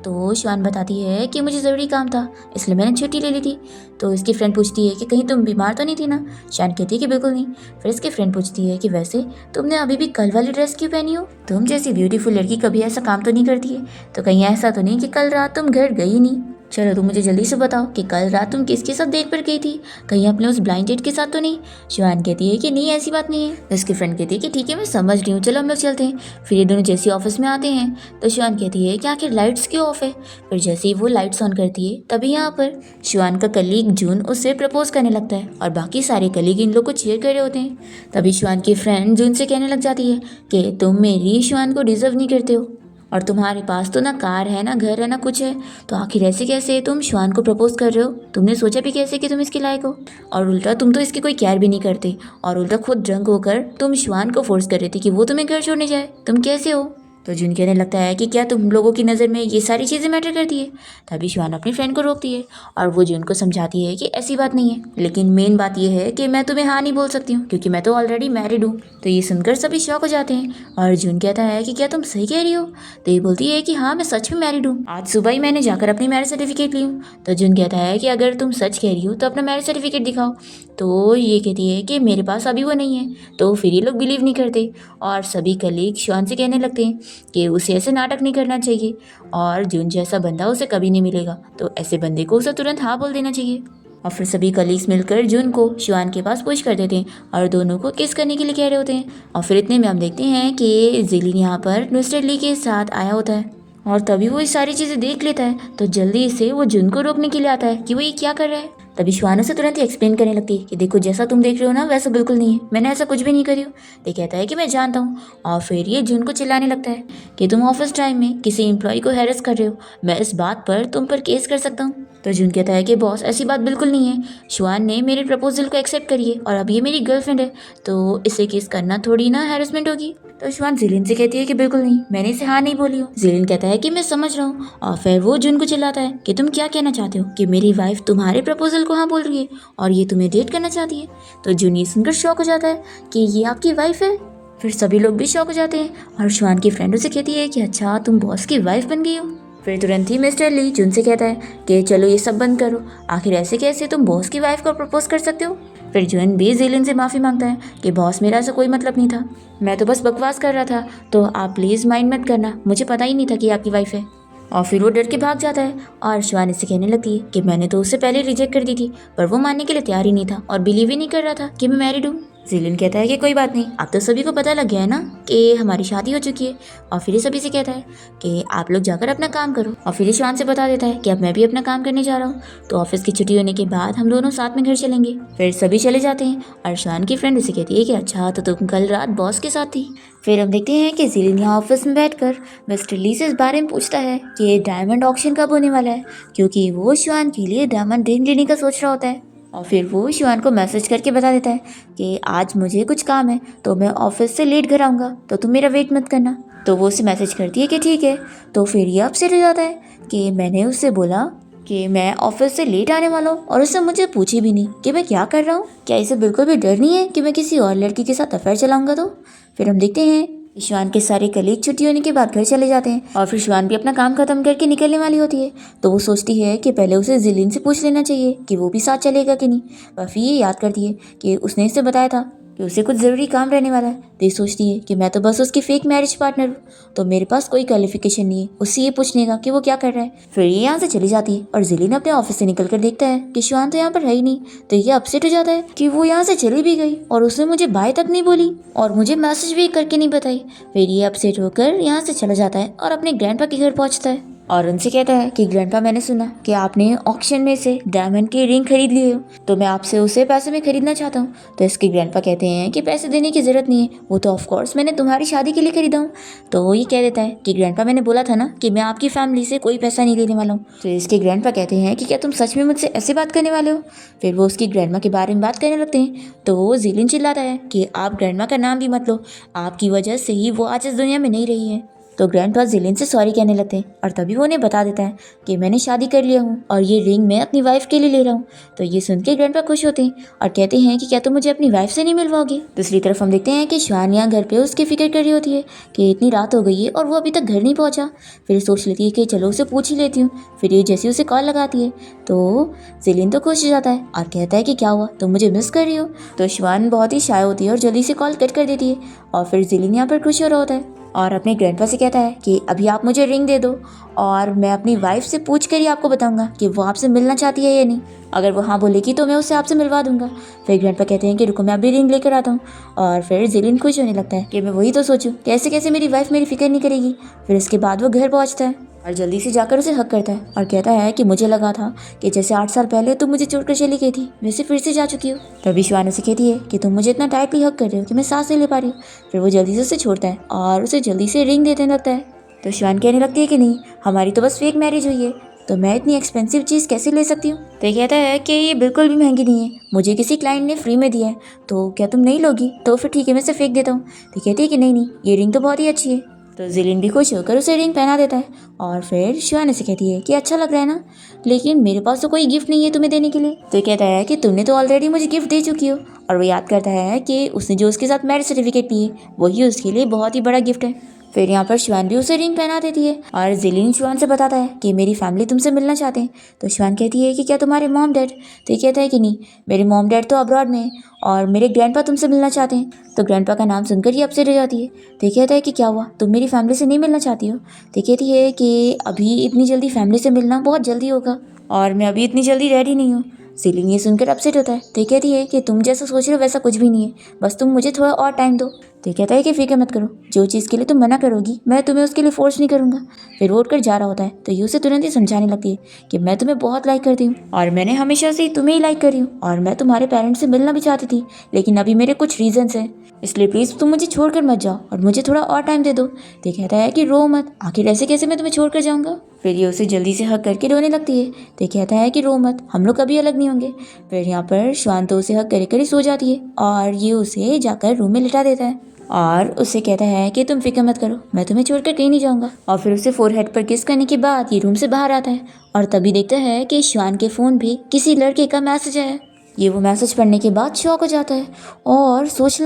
तो शिवान बताती है कि मुझे ज़रूरी काम था इसलिए मैंने छुट्टी ले ली थी। तो इसकी फ्रेंड पूछती है कि कहीं तुम बीमार तो नहीं थी ना। शिवान कहती है कि बिल्कुल नहीं। फिर इसकी फ्रेंड पूछती है कि वैसे तुमने अभी भी कल वाली ड्रेस क्यों पहनी हो, तुम जैसी ब्यूटीफुल लड़की कभी ऐसा काम तो नहीं करती है, तो कहीं ऐसा तो नहीं कि कल रात तुम घर गई नहीं। चलो तुम मुझे जल्दी से बताओ कि कल रात तुम किसके साथ डेट पर गई थी, कहीं अपने उस ब्लाइंड डेट के साथ तो नहीं। शिवान कहती है कि नहीं ऐसी बात नहीं है। उसकी फ्रेंड कहती है कि ठीक है मैं समझ रही हूँ, चलो हम लोग चलते हैं। फिर ये दोनों जैसे ऑफिस में आते हैं तो शिवान कहती है कि आखिर लाइट्स क्यों ऑफ है। फिर जैसे ही वो लाइट्स ऑन करती है तभी यहाँ पर शिवान का कलीग जून उससे प्रपोज करने लगता है और बाकी सारे कलीग इन लोग को चीयर कर रहे होते हैं। तभी शिवान की फ्रेंड जून से कहने लग जाती है कि तुम मेरी शिवान को डिजर्व नहीं करते हो और तुम्हारे पास तो ना कार है ना घर है ना कुछ है, तो आखिर ऐसे कैसे तुम शिवान को प्रपोज कर रहे हो, तुमने सोचा भी कैसे कि तुम इसके लायक हो। और उल्टा तुम तो इसकी कोई केयर भी नहीं करते और उल्टा खुद ड्रंक होकर तुम शिवान को फोर्स कर रहे थे कि वो तुम्हें घर छोड़ने जाए, तुम कैसे हो। तो जून कहने लगता है कि क्या तुम लोगों की नज़र में ये सारी चीज़ें मैटर करती है। तभी शिवान अपनी फ्रेंड को रोकती है और वो जून को समझाती है कि ऐसी बात नहीं है, लेकिन मेन बात यह है कि मैं तुम्हें हाँ नहीं बोल सकती हूँ क्योंकि मैं तो ऑलरेडी मैरिड हूँ। तो ये सुनकर सभी शॉक हो जाते हैं और जून कहता है कि क्या तुम सही कह रही हो। तो ये बोलती है कि हाँ मैं सच में मैरिड हूँ, आज सुबह ही मैंने जाकर अपनी मैरिज सर्टिफिकेट ली हूँ। तो जून कहता है कि अगर तुम सच कह रही हो तो अपना मैरिज सर्टिफिकेट दिखाओ। तो ये कहती है कि मेरे पास अभी वो नहीं है। तो फिर ये लोग बिलीव नहीं करते और सभी कलीग शिवान से कहने लगते हैं कि उसे ऐसे नाटक नहीं करना चाहिए और जून जैसा बंदा उसे कभी नहीं मिलेगा, तो ऐसे बंदे को उसे तुरंत हाँ बोल देना चाहिए। और फिर सभी कलीग्स मिलकर जून को शिवान के पास पुश कर देते हैं और दोनों को किस करने के लिए कह रहे होते हैं। और फिर इतने में हम देखते हैं कि जिलिन यहाँ पर नुसरत ली के साथ आया होता है और तभी वो ये सारी चीज़ें देख लेता है तो जल्दी से वो जुन को रोकने के लिए आता है कि वो ये क्या कर रहा है। तभी शिवानी उसे तुरंत ही एक्सप्लेन करने लगती है कि देखो जैसा तुम देख रहे हो ना वैसा बिल्कुल नहीं है, मैंने ऐसा कुछ भी नहीं करी हूँ। ये कहता है कि मैं जानता हूँ और फिर ये जुन को चिल्लाने लगता है कि तुम ऑफिस टाइम में किसी एम्प्लॉय को हैरेस कर रहे हो, मैं इस बात पर तुम पर केस कर सकता हूँ। तो जुन कहता है कि बॉस ऐसी बात बिल्कुल नहीं है, शिवान ने मेरे प्रपोजल को एक्सेप्ट करी है और अब ये मेरी गर्लफ्रेंड है तो इसे केस करना थोड़ी ना हैरेसमेंट होगी। तो शिवान जिलिन से कहती है कि बिल्कुल नहीं, मैंने इसे हाँ नहीं बोली हूँ। जिलिन कहता है कि मैं समझ रहा हूँ और फिर वो जुन को चिल्लाता है कि तुम क्या कहना चाहते हो कि मेरी वाइफ तुम्हारे प्रपोजल को हाँ बोल रही है और ये तुम्हें डेट करना चाहती है। तो जुन ये सुनकर शॉक हो जाता है कि ये आपकी वाइफ है। फिर सभी लोग भी शॉक हो जाते हैं और शिवान की फ्रेंड उसे कहती है कि अच्छा तुम बॉस की वाइफ बन गई हो। फिर तुरंत ही मिस्टर ली जुन से कहता है कि चलो ये सब बंद करो, आखिर ऐसे कैसे तुम बॉस की वाइफ को प्रपोज कर सकते हो। फिर जुन भी जिलिन से माफ़ी मांगता है कि बॉस मेरा ऐसा कोई मतलब नहीं था, मैं तो बस बकवास कर रहा था, तो आप प्लीज़ माइंड मत करना, मुझे पता ही नहीं था कि आपकी वाइफ है। और फिर वो डर के भाग जाता है और शिवानी से कहने लगती है कि मैंने तो उससे पहले रिजेक्ट कर दी थी पर वो मानने के लिए तैयार ही नहीं था और बिलीव ही नहीं कर रहा था कि मैं मैरिड हूँ। जिलिन कहता है कि कोई बात नहीं, अब तो सभी को पता लग गया है ना कि हमारी शादी हो चुकी है। और फिर ये सभी से कहता है कि आप लोग जाकर अपना काम करो और फिर ये शिवान से बता देता है कि अब मैं भी अपना काम करने जा रहा हूँ, तो ऑफिस की छुट्टी होने के बाद हम दोनों साथ में घर चलेंगे। फिर सभी चले जाते हैं और शिवान की फ्रेंड उसे कहती है कि अच्छा तो तुम कल रात बॉस के साथ थी। फिर हम देखते हैं कि जिलिन यहाँ ऑफिस में बैठकर मिस्टर ली से इस बारे में पूछता है कि डायमंड ऑक्शन कब होने वाला है, क्योंकि वो शिवान के लिए डायमंड रिंग लेने का सोच रहा होता है। और फिर वो शिवान को मैसेज करके बता देता है कि आज मुझे कुछ काम है तो मैं ऑफिस से लेट घर आऊँगा, तो तुम मेरा वेट मत करना। तो वो उसे मैसेज करती है कि ठीक है। तो फिर ये अपसेट हो जाता है कि मैंने उससे बोला कि मैं ऑफिस से लेट आने वाला हूँ और उससे मुझे पूछी भी नहीं कि मैं क्या कर रहा हूँ। क्या इसे बिल्कुल भी डर नहीं है कि मैं किसी और लड़की के साथ अफेयर चलाऊंगा। तो फिर हम देखते हैं शिवान के सारे कलीग छुट्टी होने के बाद घर चले जाते हैं और फिर शिवान भी अपना काम खत्म करके निकलने वाली होती है। तो वो सोचती है कि पहले उसे जिलिन से पूछ लेना चाहिए कि वो भी साथ चलेगा कि नहीं। वह फिर ये याद करती है कि उसने इसे बताया था कि उसे कुछ ज़रूरी काम रहने वाला है। तो ये सोचती है कि मैं तो बस उसकी फेक मैरिज पार्टनर हूँ, तो मेरे पास कोई क्वालिफिकेशन नहीं है उससे ये पूछने का कि वो क्या कर रहा है। फिर ये यहाँ से चली जाती है और जिलिन अपने ऑफिस से निकल कर देखता है कि शिवान तो यहाँ पर है ही नहीं। तो ये अपसेट हो जाता है कि वो यहाँ से चली भी गई और उसने मुझे बाय तक नहीं बोली और मुझे मैसेज भी करके नहीं बताई। फिर ये अपसेट होकर यहाँ से चला जाता है और अपने ग्रैंडपा के घर पहुँचता है और उनसे कहता है कि ग्रैंडपा मैंने सुना कि आपने ऑक्शन में से डायमंड की रिंग खरीद ली हो, तो मैं आपसे उसे पैसे में खरीदना चाहता हूँ। तो इसके ग्रैंडपा कहते हैं कि पैसे देने की ज़रूरत नहीं है, वो तो ऑफ कोर्स मैंने तुम्हारी शादी के लिए खरीदा हूँ। तो वो ये कह देता है कि ग्रैंडपा मैंने बोला था ना कि मैं आपकी फैमिली से कोई पैसा नहीं लेने वाला हूँ। तो इसके ग्रैंडपा कहते हैं कि क्या तुम सच में मुझसे ऐसे बात करने वाले हो। फिर वो उसकी ग्रैंडमा के बारे में बात करने लगते हैं। तो वो जिलिन चिल्लाता है कि आप ग्रैंडमा का नाम भी मत लो, आपकी वजह से ही वो आज इस दुनिया में नहीं रही है। तो ग्रैंडपा जिलिन से सॉरी कहने लगते हैं और तभी वो उन्हें बता देता है कि मैंने शादी कर लिया हूँ और ये रिंग मैं अपनी वाइफ के लिए ले रहा हूँ। तो ये सुन के ग्रैंडपा खुश होते हैं और कहते हैं कि क्या तुम मुझे अपनी वाइफ से नहीं मिलवाओगे। दूसरी तरफ हम देखते हैं कि शिवानी यहाँ घर पे उसकी फिक्र कर रही होती है कि इतनी रात हो गई है और वो अभी तक घर नहीं पहुँचा। फिर सोच लेती है कि चलो उसे पूछ ही लेती हूँ। फिर ये जैसे उसे कॉल लगाती है तो जिलिन तो खुश हो जाता है और कहता है कि क्या हुआ, तुम मुझे मिस कर रही हो। तो शिवानी बहुत ही शाय होती है और जल्दी से कॉल कट कर देती है और फिर जिलिन यहाँ पर खुश हो रहा होता है और अपने ग्रैंडपा से कहता है कि अभी आप मुझे रिंग दे दो और मैं अपनी वाइफ से पूछ कर ही आपको बताऊंगा कि वो आपसे मिलना चाहती है या नहीं। अगर वो हाँ बोलेगी तो मैं उसे आपसे मिलवा दूंगा। फिर ग्रैंडपा कहते हैं कि रुको मैं अभी रिंग लेकर आता हूँ और फिर जिलिन खुश होने लगता है कि मैं वही तो सोचूं कैसे कैसे मेरी वाइफ मेरी फिक्र नहीं करेगी। फिर इसके बाद वो घर पहुँचता है और जल्दी से जाकर उसे हक करता है और कहता है कि मुझे लगा था कि जैसे 8 साल पहले तुम मुझे छोड़कर चली गई थी वैसे फिर से जा चुकी हो। तभी शिवानी से कहती है कि तुम मुझे इतना टाइटली हक कर रहे हो कि मैं सांस नहीं ले पा रही हूँ। फिर वो जल्दी से उसे छोड़ता है और उसे जल्दी से रिंग देने लगता है। तो शिवानी कहने लगती है कि नहीं, हमारी तो बस फेक मैरिज हुई है, तो मैं इतनी एक्सपेंसिव चीज़ कैसे ले सकती हूँ। तो ये कहता है कि ये बिल्कुल भी महंगी नहीं है, मुझे किसी क्लाइंट ने फ्री में दिया है, तो क्या तुम नहीं लोगी। तो फिर ठीक है मैं इसे फेंक देता हूँ। तो कहती है कि नहीं ये रिंग तो बहुत ही अच्छी है। तो जिलिन भी खुश होकर उसे रिंग पहना देता है और फिर शिवानी से कहती है कि अच्छा लग रहा है ना, लेकिन मेरे पास तो कोई गिफ्ट नहीं है तुम्हें देने के लिए। तो ये कहता है कि तुमने तो ऑलरेडी मुझे गिफ्ट दे चुकी हो। और वो याद करता है कि उसने जो उसके साथ मैरिज सर्टिफिकेट ली है वही उसके लिए बहुत ही बड़ा गिफ्ट है। फिर यहाँ पर शिवान भी उसे रिंग पहना देती है और जिलिन शिवान से बताता है कि मेरी फैमिली तुमसे मिलना चाहते हैं। तो शिवान कहती है कि क्या तुम्हारे मॉम डैड। तो ये कहता है कि नहीं, मेरे मॉम डैड तो अब्रॉड में है और मेरे ग्रैंडपा तुमसे मिलना चाहते हैं। तो ग्रैंडपा का नाम सुनकर ही अपसेट हो जाती है। तो ये कहता है कि क्या हुआ, तुम मेरी फैमिली से नहीं मिलना चाहती हो। तो कहती है कि अभी इतनी जल्दी फैमिली से मिलना बहुत जल्दी होगा और मैं अभी इतनी जल्दी रेडी नहीं हूँ। सीलिन ये सुनकर अपसेट होता है। तो ये कहती है कि तुम जैसा सोच रहे हो वैसा कुछ भी नहीं है, बस तुम मुझे थोड़ा और टाइम दो। तो ये कहता है कि फिक्र मत करो, जो चीज़ के लिए तुम मना करोगी मैं तुम्हें उसके लिए फोर्स नहीं करूँगा। फिर वो उठकर जा रहा होता है। तो ये उसे तुरंत ही समझाने लगती है कि मैं तुम्हें बहुत लाइक करती हूँ और मैंने हमेशा से ही तुम्हें ही लाइक करी हूँ और मैं तुम्हारे पेरेंट्स से मिलना भी चाहती थी, लेकिन अभी मेरे कुछ रीजंस हैं, इसलिए प्लीज़ तुम मुझे छोड़कर मत जाओ और मुझे थोड़ा और टाइम दे दो। तो कहता है कि रो मत, आखिर ऐसे कैसे मैं तुम्हें छोड़कर जाऊँगा। फिर ये उसे जल्दी से हक करके रोने लगती है। तो कहता है कि रो मत, हम लोग कभी अलग नहीं होंगे। फिर यहाँ पर श्वान तो उसे हक करे सो जाती है और ये उसे जाकर रूम में लिटा देता है और उससे कहता है कि तुम फिक्र मत करो, मैं तुम्हें छोड़कर कहीं नहीं जाऊँगा। और फिर उसे फोरहेड पर किस करने के बाद ये रूम से बाहर आता है और तभी देखता है कि श्वान के फ़ोन भी किसी लड़के का मैसेज है। ये वो मैसेज पढ़ने के बाद शॉक हो जाता है और सोच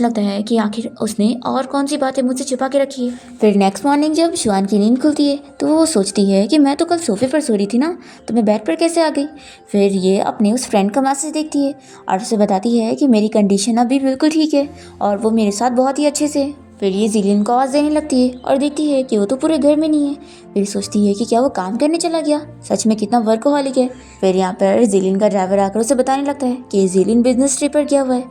लगता है कि आखिर उसने और कौन सी बातें मुझसे छुपा के रखी है। फिर नेक्स्ट मॉर्निंग जब श्वान की नींद खुलती है तो वो सोचती है कि मैं तो कल सोफे पर सो रही थी ना, तो मैं बेड पर कैसे आ गई। फिर ये अपने उस फ्रेंड का मैसेज देखती है और उसे बताती है कि मेरी कंडीशन अभी बिल्कुल ठीक है और वो मेरे साथ बहुत ही अच्छे से है। फिर ये जिलिन को आवाज़ देने लगती है और देखती है कि वो तो पूरे घर में नहीं है। फिर सोचती है कि क्या वो काम करने चला गया, सच में कितना वर्कोहॉलिक है। फिर यहाँ पर जिलिन का ड्राइवर आकर उसे बताने लगता है कि जिलिन बिजनेस ट्रिप पर गया हुआ है।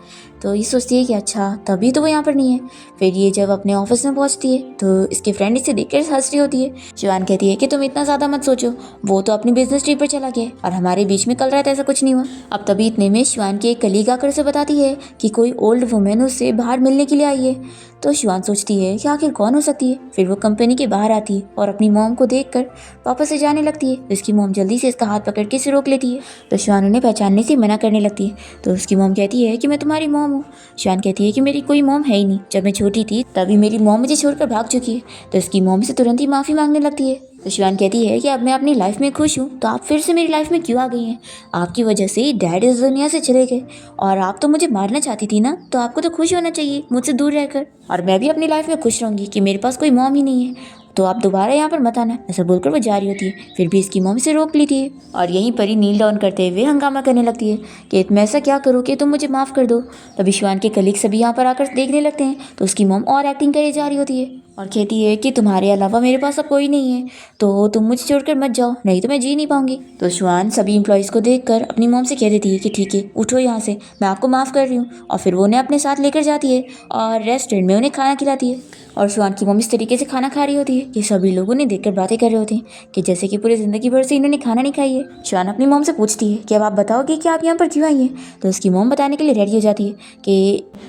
तो ये सोचती है कि अच्छा तभी तो वो यहाँ पर नहीं है। फिर ये जब अपने ऑफिस में पहुँचती है तो इसके फ्रेंड इसे देखकर हंस रही होती है। शिवान कहती है कि तुम इतना ज़्यादा मत सोचो, वो तो अपनी बिजनेस ट्रिप पर चला गया और हमारे बीच में कल रात ऐसा कुछ नहीं हुआ। अब तभी इतने में शिवान की एक कलीग आकर उसे बताती है कि कोई ओल्ड वुमेन उससे बाहर मिलने के लिए आई है। तो शिवान सोचती है कि आखिर कौन हो सकती है। फिर वो कंपनी के बाहर आती है और अपनी मॉम को देखकर वापस से जाने लगती है। तो इसकी मॉम जल्दी से इसका हाथ पकड़ के इसे रोक लेती है। तो शिवान उन्हें पहचानने से मना करने लगती है। तो उसकी मॉम कहती है कि मैं तुम्हारी मॉम हूँ। शिवान कहती है कि मेरी कोई मॉम है ही नहीं, जब मैं छोटी थी तभी मेरी मॉम मुझे छोड़कर भाग चुकी है। तो इसकी मॉम से तुरंत ही माफ़ी मांगने लगती है। तो शिवान कहती है कि अब मैं अपनी लाइफ में खुश हूँ, तो आप फिर से मेरी लाइफ में क्यों आ गई हैं। आपकी वजह से डैड इस दुनिया से चले गए और आप तो मुझे मारना चाहती थी ना, तो आपको तो खुश होना चाहिए मुझसे दूर रहकर। और मैं भी अपनी लाइफ में खुश रहूँगी कि मेरे पास कोई मॉम ही नहीं है, तो आप दोबारा यहाँ पर मत आना। ऐसा बोलकर वो जा रही होती है। फिर भी इसकी मॉम से रोक लेती है और यहीं पर ही नील डाउन करते हुए हंगामा करने लगती है कि मैं ऐसा क्या करूँ कि तुम मुझे माफ़ कर दो। तभी शिवान के कलीग सभी यहाँ पर आकर देखने लगते हैं। तो उसकी मॉम और एक्टिंग करे जा रही होती है और कहती है कि तुम्हारे अलावा मेरे पास अब कोई नहीं है, तो तुम मुझे छोड़कर मत जाओ, नहीं तो मैं जी नहीं पाऊंगी। तो शिवान सभी इंप्लॉयज़ को देखकर अपनी मॉम से कह देती है कि ठीक है उठो यहाँ से, मैं आपको माफ़ कर रही हूँ। और फिर वो उन्हें अपने साथ लेकर जाती है और रेस्टोरेंट में उन्हें खाना खिलाती है। और शिवान की मम्मी इस तरीके से खाना खा रही होती है कि सभी लोग उन्हें देखकर बातें कर रहे होते हैं कि जैसे कि पूरी ज़िंदगी भर से इन्होंने खाना नहीं खाई है। शिवान अपनी मॉम से पूछती है कि अब आप बताओगे कि आप यहाँ पर क्यों आई हैं। तो उसकी मॉम बताने के लिए रेडी हो जाती है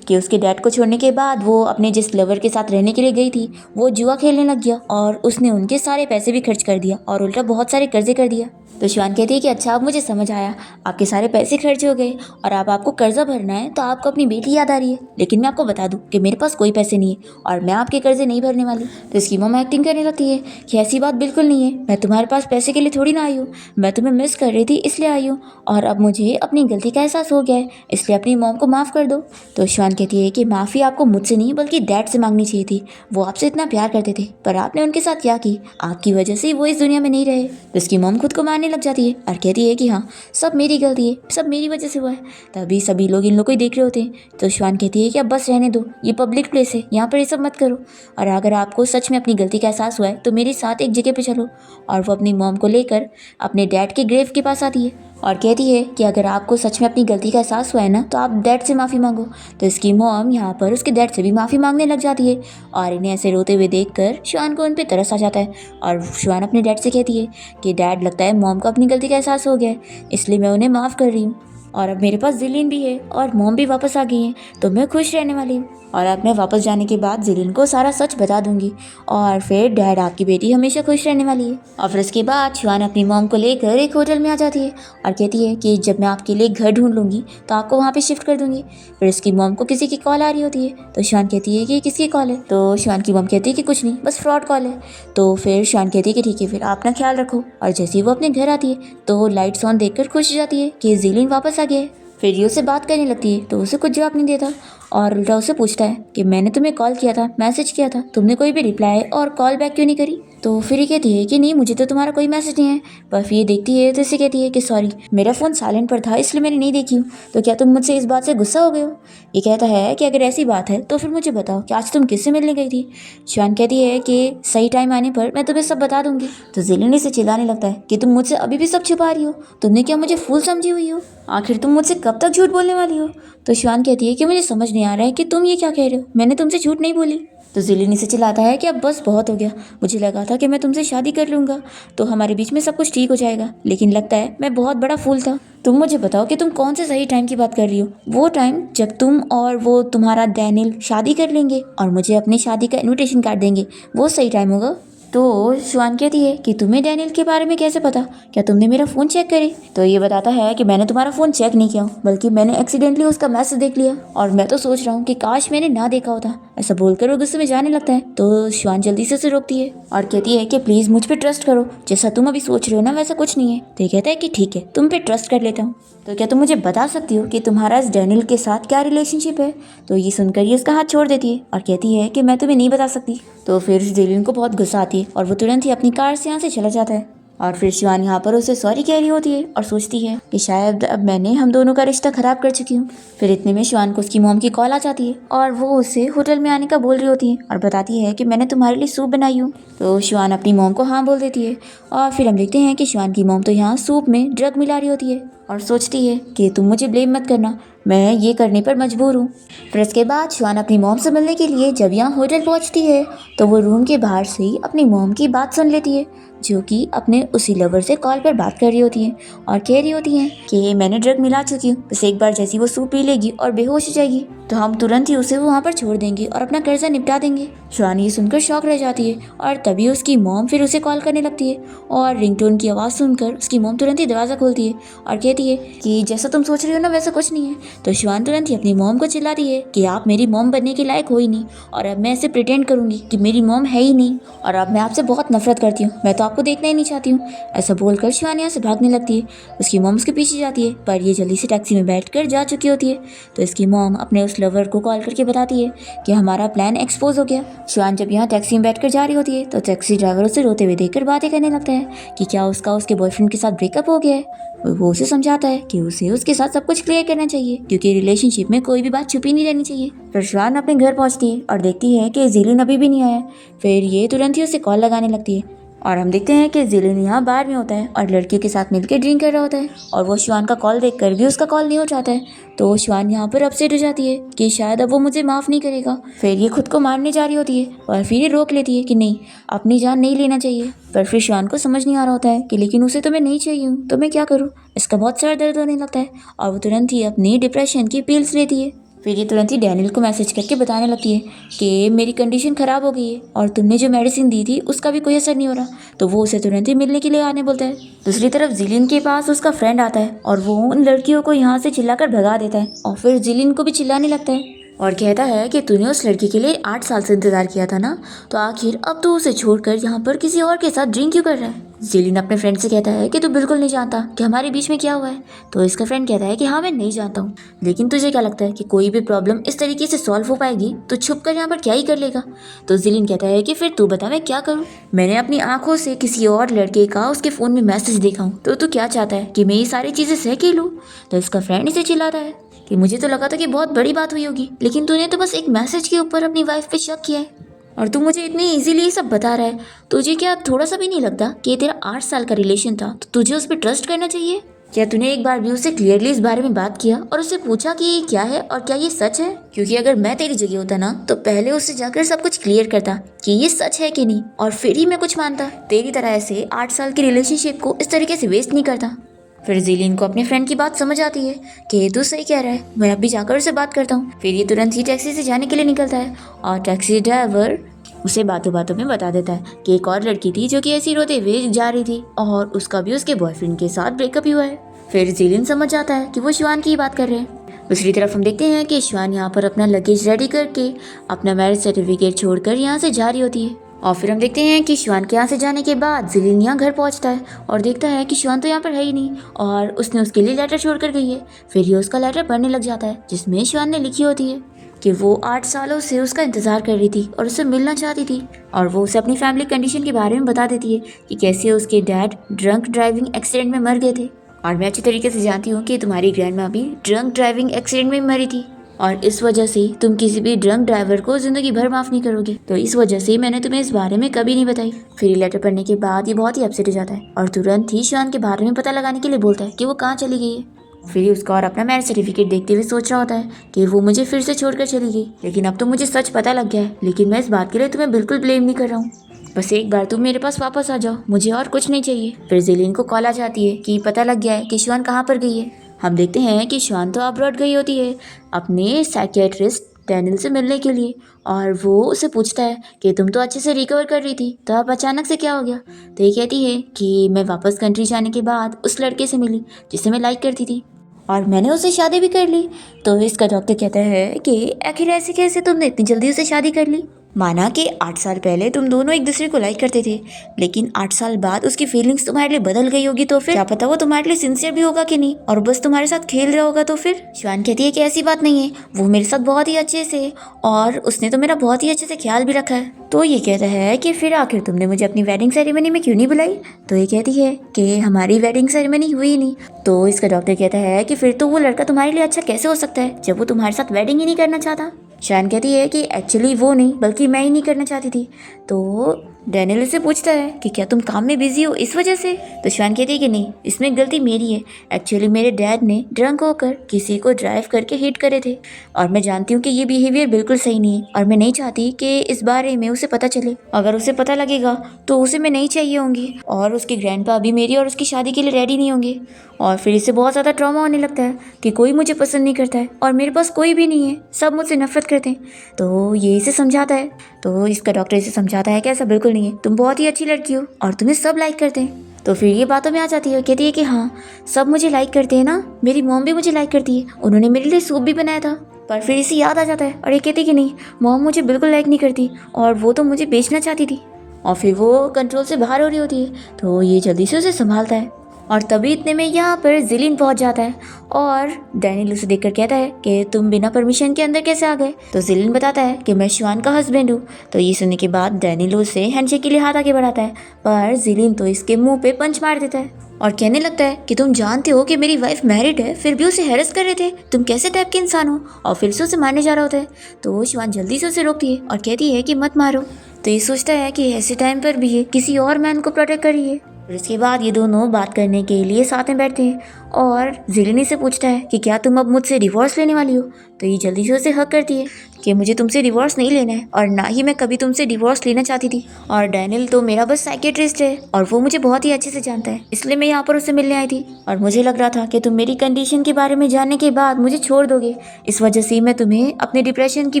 कि उसके डैड को छोड़ने के बाद वो अपने जिस लवर के साथ रहने के लिए गई थी वो जुआ खेलने लग गया और उसने उनके सारे पैसे भी खर्च कर दिया और उल्टा बहुत सारे कर्जे कर दिया। तो शिवान कहती है कि अच्छा अब मुझे समझ आया, आपके सारे पैसे खर्च हो गए और अब आपको कर्जा भरना है, तो आपको अपनी बेटी याद आ रही है। लेकिन मैं आपको बता दूं कि मेरे पास कोई पैसे नहीं है और मैं आपके कर्जे नहीं भरने वाली। तो इसकी मम्मा एक्टिंग करने लगती है कि ऐसी बात बिल्कुल नहीं है, मैं तुम्हारे पास पैसे के लिए थोड़ी ना आई हूँ, मैं तुम्हें मिस कर रही थी इसलिए आई हूँ और अब मुझे अपनी गलती का एहसास हो गया है, इसलिए अपनी मॉम को माफ़ कर दो। तो शिवान कहती है कि माफ़ी आपको मुझसे नहीं बल्कि डैड से मांगनी चाहिए थी, वो आपसे इतना प्यार करते थे पर आपने उनके साथ क्या की, आपकी वजह से वो इस दुनिया में नहीं रहे। तो इसकी मॉम खुद को मारने लग जाती है और कहती है कि हाँ सब मेरी गलती है, सब मेरी वजह से हुआ है। तभी सभी लोग इन लोग को ही देख रहे होते हैं। तो शिवान कहती है कि अब बस रहने दो, ये पब्लिक प्लेस है, यहाँ पर ये सब मत करो और अगर आपको सच में अपनी गलती का एहसास हुआ है तो मेरे साथ एक जगह पे चलो। और वो अपनी मॉम को लेकर अपने डैड के ग्रेव के पास आती है और कहती है कि अगर आपको सच में अपनी गलती का एहसास हुआ है ना तो आप डैड से माफ़ी मांगो। तो इसकी मॉम यहाँ पर उसके डैड से भी माफ़ी मांगने लग जाती है और इन्हें ऐसे रोते हुए देखकर शिवान को उन पर तरस आ जाता है और शिवान अपने डैड से कहती है कि डैड लगता है मॉम को अपनी गलती का एहसास हो गया है, इसलिए मैं उन्हें माफ़ कर रही हूँ और अब मेरे पास जिलिन भी है और मॉम भी वापस आ गई हैं, तो मैं खुश रहने वाली हूँ और अब मैं वापस जाने के बाद जिलिन को सारा सच बता दूंगी और फिर डैड आपकी बेटी हमेशा खुश रहने वाली है। और फिर उसके बाद शिवान अपनी मॉम को लेकर एक होटल में आ जाती है और कहती है कि जब मैं आपके लिए घर ढूंढ लूँगी तो आपको वहाँ पे शिफ्ट कर दूँगी। फिर उसकी मॉम को किसी की कॉल आ रही होती है। तो शिवान कहती है कि किसकी कॉल है। तो शिवान की मॉम कहती है कि कुछ नहीं, बस फ्रॉड कॉल है। तो फिर शिवान कहती है कि ठीक है फिर आप अपना ख्याल रखो। और जैसे ही वो अपने घर आती है तो लाइट्स ऑन देखकर खुश हो जाती है कि जिलिन वापस आ गया है। फिर ये उससे बात करने लगती है तो उसे कुछ जवाब नहीं देता और उल्टा उससे पूछता है कि मैंने तुम्हें कॉल किया था, मैसेज किया था, तुमने कोई भी रिप्लाई और कॉल बैक क्यों नहीं करी। तो फिर ये कहती है कि नहीं, मुझे तो तुम्हारा कोई मैसेज नहीं है। पर फिर ये देखती है तो इसे कहती है कि सॉरी, मेरा फ़ोन साइलेंट पर था इसलिए मैंने नहीं देखी हूँ। तो क्या तुम मुझसे इस बात से गुस्सा हो गए हो? ये कहता है कि अगर ऐसी बात है तो फिर मुझे बताओ कि आज तुम किससे मिलने गई थी। शिवान कहती है कि सही टाइम आने पर मैं तुम्हें सब बता दूंगी। तो जिलिन इसे चिल्लाने लगता है कि तुम मुझसे अभी भी सब छुपा रही हो, तुमने क्या मुझे फूल समझी हुई हो? आखिर तुम मुझसे कब तक झूठ बोलने वाली हो? तो शिवान कहती है कि मुझे समझ नहीं आ रहा है कि तुम ये क्या कह रहे हो, मैंने तुमसे झूठ नहीं बोली। तो जिलिन से चिल्लाता है कि अब बस बहुत हो गया, मुझे लगा था कि मैं तुमसे शादी कर लूँगा तो हमारे बीच में सब कुछ ठीक हो जाएगा, लेकिन लगता है मैं बहुत बड़ा फूल था। तुम मुझे बताओ कि तुम कौन से सही टाइम की बात कर रही हो? वो टाइम जब तुम और वो तुम्हारा डैनियल शादी कर लेंगे और मुझे अपनी शादी का इन्विटेशन कार्ड देंगे, वो सही टाइम होगा। तो शिवान कहती है कि तुम्हें डैनियल के बारे में कैसे पता, क्या तुमने मेरा फ़ोन चेक करे? तो ये बताता है कि मैंने तुम्हारा फ़ोन चेक नहीं किया, बल्कि मैंने एक्सीडेंटली उसका मैसेज देख लिया और मैं तो सोच रहा हूँ कि काश मैंने ना देखा होता। ऐसा बोलकर वो गुस्से में जाने लगता है। तो शिवान जल्दी से उसे रोकती है और कहती है कि प्लीज़ मुझ पर ट्रस्ट करो, जैसा तुम अभी सोच रहे हो ना वैसा कुछ नहीं है। तो ये कहता है कि ठीक है, तुम पे ट्रस्ट कर लेता हूँ। तो क्या तुम मुझे बता सकती हो कि तुम्हारा इस डैनियल के साथ क्या रिलेशनशिप है? तो ये सुनकर ये उसका हाथ छोड़ देती है और कहती है कि मैं तुम्हें नहीं बता सकती। तो फिर जिलिन को बहुत गुस्सा आती है और वो तुरंत ही अपनी कार से यहाँ से चला जाता है। और फिर शिवान यहाँ पर उसे सॉरी कह रही होती है और सोचती है कि शायद अब मैंने हम दोनों का रिश्ता खराब कर चुकी हूँ। फिर इतने में शिवान को उसकी मॉम की कॉल आ जाती है और वो उसे होटल में आने का बोल रही होती है और बताती है कि मैंने तुम्हारे लिए सूप बनाई हूँ। तो शिवान अपनी मॉम को हाँ बोल देती है और फिर हम देखते हैं कि शिवान की मॉम तो यहाँ सूप में ड्रग मिला रही होती है और सोचती है कि तुम मुझे ब्लेम मत करना, मैं ये करने पर मजबूर हूँ। फिर इसके बाद शिवान अपनी मॉम से मिलने के लिए जब यहाँ होटल पहुँचती है तो वो रूम के बाहर से ही अपनी मॉम की बात सुन लेती है, जो कि अपने उसी लवर से कॉल पर बात कर रही होती हैं और कह रही होती हैं कि मैंने ड्रग मिला चुकी हूँ, बस एक बार जैसी वो सूप पी लेगी और बेहोश हो जाएगी तो हम तुरंत ही उसे वहाँ पर छोड़ देंगे और अपना कर्जा निपटा देंगे। शिवानी ये सुनकर शॉक रह जाती है और तभी उसकी मॉम फिर उसे कॉल करने लगती है और रिंगटोन की आवाज़ सुनकर उसकी मॉम तुरंत ही दरवाज़ा खोलती है और कहती है कि जैसा तुम सोच रही हो ना वैसा कुछ नहीं है। तो शिवान तुरंत ही अपनी मॉम को चिल्लाती है कि आप मेरी मॉम बनने के लायक हो ही नहीं और अब मैं ऐसे प्रिटेंड करूंगी कि मेरी मॉम है ही नहीं और अब मैं आपसे बहुत नफरत करती हूँ, मैं तो आपको देखना ही नहीं चाहती हूँ। ऐसा बोलकर शिवानी यहाँ से भागने लगती है। उसकी मॉम उसके पीछे जाती है पर ये जल्दी से टैक्सी में बैठकर जा चुकी होती है। तो इसकी मॉम अपने उस लवर को कॉल करके बताती है कि हमारा प्लान एक्सपोज हो गया। शिवान जब यहाँ टैक्सी में बैठकर जा रही होती है तो टैक्सी ड्राइवर उसे रोते हुए देखकर बातें करने लगता है कि क्या उसका उसके बॉयफ्रेंड के साथ ब्रेकअप हो गया है। वो उसे समझाता है कि उसे उसके साथ सब कुछ क्लियर करना चाहिए क्योंकि रिलेशनशिप में कोई भी बात छुपी नहीं रहनी चाहिए। फिर शिवान अपने घर पहुंचती है और देखती है कि जिलिन अभी भी नहीं आया। फिर ये तुरंत ही उसे कॉल लगाने लगती है और हम देखते हैं कि जिलिन यहाँ बार में होता है और लड़कियों के साथ मिलकर ड्रिंक कर रहा होता है और वो शिवान का कॉल देखकर भी उसका कॉल नहीं उठाता है। तो शिवान यहाँ पर अपसेट हो जाती है कि शायद अब वो मुझे माफ़ नहीं करेगा। फिर ये खुद को मारने जा रही होती है और फिर ये रोक लेती है कि नहीं, अपनी जान नहीं लेना चाहिए। पर फिर शिवान को समझ नहीं आ रहा होता है कि लेकिन उसे तो मैं नहीं चाहिए हूँ तो मैं क्या करूँ। इसका बहुत सर दर्द होने लगता है और वो तुरंत ही अपनी डिप्रेशन की पिल्स लेती है। फिर ये तुरंत ही डैनियल को मैसेज करके बताने लगती है कि मेरी कंडीशन ख़राब हो गई है और तुमने जो मेडिसिन दी थी उसका भी कोई असर नहीं हो रहा। तो वो उसे तुरंत ही मिलने के लिए आने बोलता है। दूसरी तरफ जिलिन के पास उसका फ्रेंड आता है और वो उन लड़कियों को यहाँ से चिल्लाकर भगा देता है और फिर जिलिन को भी चिल्लाने लगता है और कहता है कि तूने उस लड़की के लिए 8 साल से इंतजार किया था ना, तो आखिर अब तू उसे छोड़कर यहाँ पर किसी और के साथ ड्रिंक क्यों कर रहा है। जिलिन अपने फ्रेंड से कहता है कि तू बिल्कुल नहीं जानता कि हमारे बीच में क्या हुआ है। तो इसका फ्रेंड कहता है कि हाँ मैं नहीं जानता हूँ, लेकिन तुझे क्या लगता है कि कोई भी प्रॉब्लम इस तरीके से सॉल्व हो पाएगी तो छुप कर यहाँ पर क्या ही कर लेगा। तो जिलिन कहता है कि फिर तू बता मैं क्या करूँ, मैंने अपनी आंखों से किसी और लड़के का उसके फ़ोन में मैसेज देखा हूँ, तो तू क्या चाहता है कि मैं ये सारी चीज़ें सह के लूँ। तो इसका फ्रेंड इसे चिल्लाता है कि मुझे तो लगा था कि बहुत बड़ी बात हुई होगी, लेकिन तूने तो बस एक मैसेज के ऊपर अपनी वाइफ पे शक किया है और तू मुझे इतनी इजीली ये सब बता रहा है। तुझे क्या थोड़ा सा भी नहीं लगता कि ये तेरा 8 साल का रिलेशन था तो तुझे उस पर ट्रस्ट करना चाहिए? क्या तूने एक बार भी उससे क्लियरली इस बारे में बात किया और उससे पूछा कि ये क्या है और क्या ये सच है? क्योंकि अगर मैं तेरी जगह होता ना तो पहले उससे जाकर सब कुछ क्लियर करता कि ये सच है कि नहीं और फिर ही मैं कुछ मानता। तेरी तरह ऐसे 8 साल की रिलेशनशिप को इस तरीके से वेस्ट नहीं करता। फिर जिलिन को अपने फ्रेंड की बात समझ आती है कि ये तो सही कह रहा है, मैं अभी जाकर उससे बात करता हूँ। फिर ये तुरंत ही टैक्सी से जाने के लिए निकलता है और टैक्सी ड्राइवर उसे बातों बातों में बता देता है कि एक और लड़की थी जो कि ऐसी रोते हुए जा रही थी और उसका भी उसके बॉयफ्रेंड के साथ ब्रेकअप हुआ है। फिर जिलिन समझ जाता है कि वो शिवान की बात कर रहे हैं। दूसरी तरफ हम देखते हैं कि शिवान यहाँ पर अपना लगेज रेडी करके अपना मैरिज सर्टिफिकेट छोड़कर यहाँ से जा रही होती है और फिर हम देखते हैं कि शिवान के यहाँ से जाने के बाद जिलिन यहाँ घर पहुँचता है और देखता है कि शिवान तो यहाँ पर है ही नहीं और उसने उसके लिए लेटर छोड़ कर गई है। फिर ये उसका लेटर पढ़ने लग जाता है जिसमें शिवान ने लिखी होती है कि वो 8 सालों से उसका इंतजार कर रही थी और उससे मिलना चाहती थी। और वो उसे अपनी फैमिली कंडीशन के बारे में बता देती है कि कैसे उसके डैड ड्रंक ड्राइविंग एक्सीडेंट में मर गए थे। और मैं अच्छी तरीके से जानती हूँ कि तुम्हारी ग्रैंडमा भी ड्रंक ड्राइविंग एक्सीडेंट में मरी थी और इस वजह से तुम किसी भी ड्रंक ड्राइवर को जिंदगी भर माफ नहीं करोगे। तो इस वजह से मैंने तुम्हें इस बारे में कभी नहीं बताई। फिर ये लेटर पढ़ने के बाद ये बहुत ही अपसेट हो जाता है और तुरंत ही शिवान के बारे में पता लगाने के लिए बोलता है कि वो कहाँ चली गई है। फिर ये उसका और अपना मैरिज सर्टिफिकेट देखते हुए सोच रहा होता है कि वो मुझे फिर से छोड़कर चली गई। लेकिन अब तो मुझे सच पता लग गया है, लेकिन मैं इस बात के लिए तुम्हें बिल्कुल ब्लेम नहीं कर रहा हूँ। बस एक बार तुम मेरे पास वापस आ जाओ, मुझे और कुछ नहीं चाहिए। फिर जिलिन को कॉल आ जाती है कि पता लग गया है कि शिवान कहाँ पर गई है। हम देखते हैं कि शिवान तो अब्रॉड गई होती है अपने साइकियाट्रिस्ट डैनियल से मिलने के लिए और वो उसे पूछता है कि तुम तो अच्छे से रिकवर कर रही थी, तो अब अचानक से क्या हो गया। तो ये कहती है कि मैं वापस कंट्री जाने के बाद उस लड़के से मिली जिसे मैं लाइक करती थी और मैंने उससे शादी भी कर ली। तो इसका डॉक्टर कहता है कि आखिर ऐसे कैसे तुमने इतनी जल्दी उसे शादी कर ली। माना कि 8 साल पहले तुम दोनों एक दूसरे को लाइक करते थे, लेकिन 8 साल बाद उसकी फीलिंग्स तुम्हारे लिए बदल गई होगी, तो फिर क्या पता वो तुम्हारे लिए सिंसियर भी होगा कि नहीं और बस तुम्हारे साथ खेल रहा होगा। तो फिर शिवान कहती है कि ऐसी बात नहीं है, वो मेरे साथ बहुत ही अच्छे से और उसने तो मेरा बहुत ही अच्छे से ख्याल भी रखा है। तो ये कहता है कि फिर आखिर तुमने मुझे अपनी वेडिंग सेरेमनी में क्यों नहीं बुलाई। तो ये कहती है कि हमारी वेडिंग सेरेमनी हुई नहीं। तो इसका डॉक्टर कहता है कि फिर तो वो लड़का तुम्हारे लिए अच्छा कैसे हो सकता है जब वो तुम्हारे साथ वेडिंग ही नहीं करना चाहता। शान कहती है कि एक्चुअली वो नहीं बल्कि मैं ही नहीं करना चाहती थी। तो डैनियल उससे पूछता है कि क्या तुम काम में बिजी हो इस वजह से। तो शान कहती है कि नहीं, इसमें गलती मेरी है। एक्चुअली मेरे डैड ने ड्रंक होकर किसी को ड्राइव करके हिट करे थे और मैं जानती हूँ कि ये बिहेवियर बिल्कुल सही नहीं है और मैं नहीं चाहती कि इस बारे में उसे पता चले। अगर उसे पता लगेगा तो उसे मैं नहीं चाहिए होंगी और उसके ग्रैंडपा भी मेरी और उसकी शादी के लिए रेडी नहीं होंगे और फिर इसे बहुत ज़्यादा ट्रॉमा होने लगता है कि कोई मुझे पसंद नहीं करता है और मेरे पास कोई भी नहीं है, सब मुझसे नफरत करते हैं। तो ये इसे समझाता है। तो इसका डॉक्टर इसे समझाता है कि ऐसा बिल्कुल नहीं है, तुम बहुत ही अच्छी लड़की हो और तुम्हें सब लाइक करते हैं। तो फिर ये बातों में आ जाती है, कहती है कि हाँ सब मुझे लाइक करते हैं ना, मेरी मॉम भी मुझे लाइक करती है, उन्होंने मेरे लिए सूप भी बनाया था। पर फिर इसे याद आ जाता है और ये कहती है कि नहीं, मॉम मुझे बिल्कुल लाइक नहीं करती और वो तो मुझे बेचना चाहती थी। और फिर वो कंट्रोल से बाहर हो रही होती है। तो ये जल्दी से उसे संभालता है और तभी इतने में यहाँ पर जिलिन पहुंच जाता है और डैनियल उसे देखकर कहता है कि तुम बिना परमिशन के अंदर कैसे आ गए। तो जिलिन बताता है कि मैं शिवान का हस्बैंड हूँ। तो ये सुनने के बाद डैनियल उसे हैंडशेक के लिए हाथ आगे बढ़ाता है, पर जिलिन तो इसके मुंह पे पंच मार देता है और कहने लगता है कि तुम जानते हो कि मेरी वाइफ मैरिड है, फिर भी उसे हैरेस कर रहे थे, तुम कैसे टाइप के इंसान हो। और फिर से उसे मारने जा रहा होता है। तो शिवान जल्दी से उसे रोकती है और कहती है कि मत मारो। तो ये सोचता है कि ऐसे टाइम पर भी ये किसी और मैन को प्रोटेक्ट करिए। फिर इसके बाद ये दोनों बात करने के लिए साथ में बैठते हैं और जिलिन से पूछता है कि क्या तुम अब मुझसे डिवोर्स लेने वाली हो। तो ये जल्दी से उसे हक करती है कि मुझे तुमसे डिवोर्स नहीं लेना है और ना ही मैं कभी तुमसे डिवोर्स लेना चाहती थी और डैनियल तो मेरा बस साइकियाट्रिस्ट है और वो मुझे बहुत ही अच्छे से जानता है, इसलिए मैं यहाँ पर उससे मिलने आई थी और मुझे लग रहा था कि तुम मेरी कंडीशन के बारे में जानने के बाद मुझे छोड़ दोगे, इस वजह से मैं तुम्हें अपने डिप्रेशन की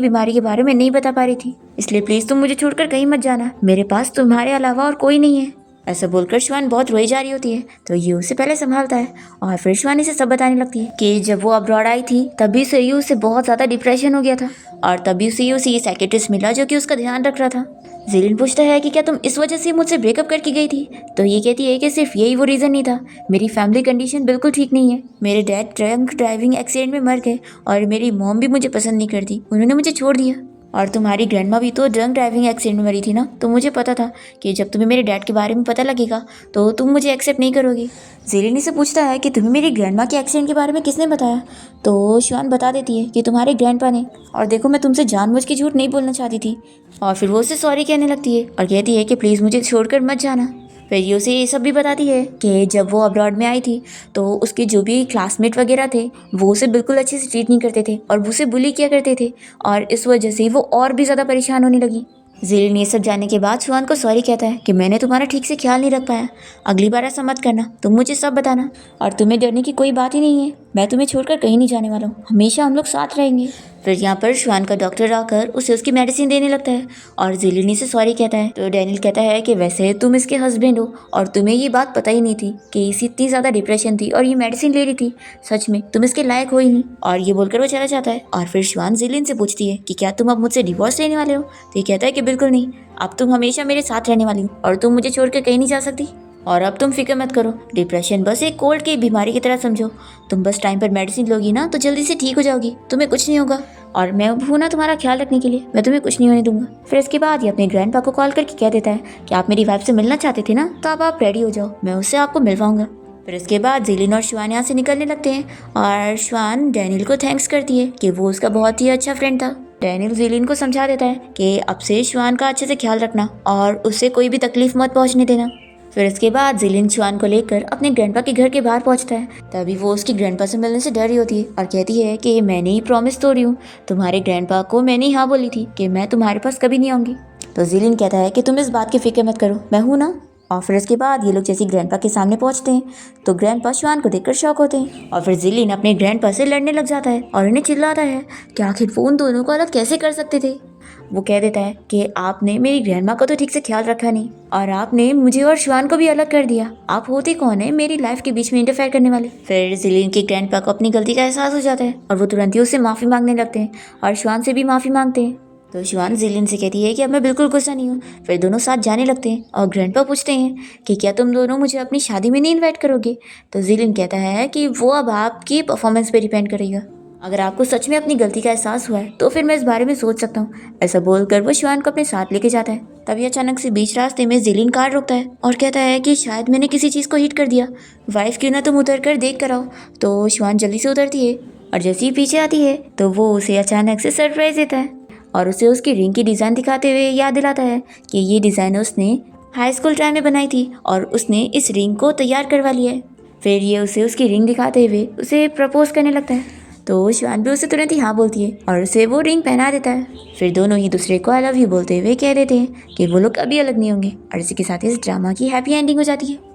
बीमारी के बारे में नहीं बता पा रही थी, इसलिए प्लीज़ तुम मुझे छोड़कर कहीं मत जाना, मेरे पास तुम्हारे अलावा और कोई नहीं है। ऐसा बोलकर शिवान बहुत रोई जा रही होती है। तो ये उसे पहले संभालता है और फिर शिवानी से सब बताने लगती है कि जब वो अब्रॉड आई थी तभी से ये उसे बहुत ज़्यादा डिप्रेशन हो गया था और तभी से ये साइकियाट्रिस्ट मिला जो कि उसका ध्यान रख रहा था। जिलिन पूछता है कि क्या तुम इस वजह से मुझसे ब्रेकअप करके गई थी। तो ये कहती है कि सिर्फ यही वो रीज़न नहीं था, मेरी फैमिली कंडीशन बिल्कुल ठीक नहीं है, मेरे डैड ड्रंक ड्राइविंग एक्सीडेंट में मर गए और मेरी मॉम भी मुझे पसंद नहीं करती, उन्होंने मुझे छोड़ दिया और तुम्हारी ग्रैंडमा भी तो ड्रंक ड्राइविंग एक्सीडेंट में मरी थी ना। तो मुझे पता था कि जब तुम्हें मेरे डैड के बारे में पता लगेगा तो तुम मुझे एक्सेप्ट नहीं करोगी। जिलिन से पूछता है कि तुम्हें मेरी ग्रैंडमा के एक्सीडेंट के बारे में किसने बताया। तो शिवान बता देती है कि तुम्हारे ग्रैंडपा ने, और देखो मैं तुमसे जानबूझ के झूठ नहीं बोलना चाहती थी। और फिर वो उससे सॉरी कहने लगती है और कहती है कि प्लीज़ मुझे छोड़कर मत जाना। फिर ये उसे ये सब भी बताती है कि जब वो अब्रॉड में आई थी तो उसके जो भी क्लासमेट वगैरह थे वो उसे बिल्कुल अच्छे से ट्रीट नहीं करते थे और वो उसे बुली किया करते थे और इस वजह से वो और भी ज़्यादा परेशान होने लगी। जिलिन ये सब जानने के बाद शिवान को सॉरी कहता है कि मैंने तुम्हारा ठीक से ख्याल नहीं रख पाया, अगली बार ऐसा मत करना, तुम मुझे सब बताना और तुम्हें डरने की कोई बात ही नहीं है, मैं तुम्हें छोड़कर कहीं नहीं जाने वाला हूँ, हमेशा हम लोग साथ रहेंगे। फिर यहाँ पर शिवान का डॉक्टर आकर उसे उसकी मेडिसिन देने लगता है और जिलिन से सॉरी कहता है। तो डैनियल कहता है कि वैसे तुम इसके हस्बैंड हो और तुम्हें ये बात पता ही नहीं थी कि इसी इतनी ज़्यादा डिप्रेशन थी और ये मेडिसिन ले रही थी, सच में तुम इसके लायक हो ही नहीं। और ये बोलकर वो चला जाता है और फिर शिवान जिलिन से पूछती है कि क्या तुम अब मुझसे डिवोर्स लेने वाले हो। तो ये कहता है कि बिल्कुल नहीं, अब तुम हमेशा मेरे साथ रहने वाली हो और तुम मुझे छोड़ कर कहीं नहीं जा सकती और अब तुम फिक्र मत करो, डिप्रेशन बस एक कोल्ड की बीमारी की तरह समझो, तुम बस टाइम पर मेडिसिन लोगी ना तो जल्दी से ठीक हो जाओगी, तुम्हें कुछ नहीं होगा। और मैं हूँ ना तुम्हारा ख्याल रखने के लिए, मैं तुम्हें कुछ नहीं होने दूंगा। फिर इसके बाद ये अपने ग्रैंडपा को कॉल करके कह देता है कि आप मेरी वाइफ से मिलना चाहते थे ना, तो अब आप रेडी हो जाओ, मैं उससे आपको मिलवाऊंगा। फिर इसके बाद जिलिन और श्वान यहाँ से निकलने लगते हैं और श्वान डैनियल को थैंक्स करती है कि वो उसका बहुत ही अच्छा फ्रेंड था। डैनियल जिलिन को समझा देता है कि अब से श्वान का अच्छे से ख्याल रखना और उससे कोई भी तकलीफ मत पहुंचने देना। फिर इसके बाद जिलिन श्वान को लेकर अपने ग्रैंडपा के घर के बाहर पहुंचता है। तभी वो उसकी ग्रैंडपा से मिलने से डर रही होती है और कहती है कि मैंने ही प्रॉमिस तोड़ी हूँ, तुम्हारे ग्रैंडपा को मैंने ही हाँ बोली थी कि मैं तुम्हारे पास कभी नहीं आऊँगी। तो जिलिन कहता है कि तुम इस बात की फिक्र मत करो, मैं हूँ ना। और फिर इसके बाद ये लोग जैसे ग्रैंडपा के सामने पहुंचते हैं तो ग्रैंडपा श्वान को देखकर शॉक होते हैं और फिर जिलिन अपने ग्रैंडपा से लड़ने लग जाता है और उन्हें चिल्लाता है कि आखिर वो उन दोनों को अलग कैसे कर सकते थे। वो कह देता है कि आपने मेरी ग्रैंडमा का तो ठीक से ख्याल रखा नहीं और आपने मुझे और श्वान को भी अलग कर दिया, आप होते कौन है मेरी लाइफ के बीच में इंटरफेयर करने वाले। फिर जिलिन की ग्रैंडपा को अपनी गलती का एहसास हो जाता है और वो तुरंत ही उससे माफ़ी मांगने लगते हैं और श्वान से भी माफ़ी मांगते हैं। तो श्वान जिलिन से कहती है कि अब मैं बिल्कुल गुस्सा नहीं हूँ। फिर दोनों साथ जाने लगते हैं और ग्रैंडपा पूछते हैं कि क्या तुम दोनों मुझे अपनी शादी में नहीं इनवाइट करोगे। तो जिलिन कहता है कि वो अब आपकी परफॉर्मेंस पे डिपेंड करेगा, अगर आपको सच में अपनी गलती का एहसास हुआ है तो फिर मैं इस बारे में सोच सकता हूँ। ऐसा बोलकर वो श्वान को अपने साथ लेके जाता है। तभी अचानक से बीच रास्ते में जिलिन कार रोकता है और कहता है कि शायद मैंने किसी चीज़ को हिट कर दिया, वाइफ क्यों ना तुम उतर कर देख कर आओ। तो श्वान जल्दी से उतरती है और जैसे ही पीछे आती है तो वो उसे अचानक से सरप्राइज देता है और उसे उसकी रिंग की डिज़ाइन दिखाते हुए याद दिलाता है कि ये डिज़ाइन उसने हाई स्कूल टाइम में बनाई थी और उसने इस रिंग को तैयार करवा लिया है। फिर ये उसे उसकी रिंग दिखाते हुए उसे प्रपोज करने लगता है। तो श्वान भी उसे तुरंत ही हाँ बोलती है और उसे वो रिंग पहना देता है। फिर दोनों ही दूसरे को आई लव यू बोलते हुए कह देते हैं कि वो लोग कभी अलग नहीं होंगे और इसी के साथ इस ड्रामा की हैप्पी एंडिंग हो जाती है।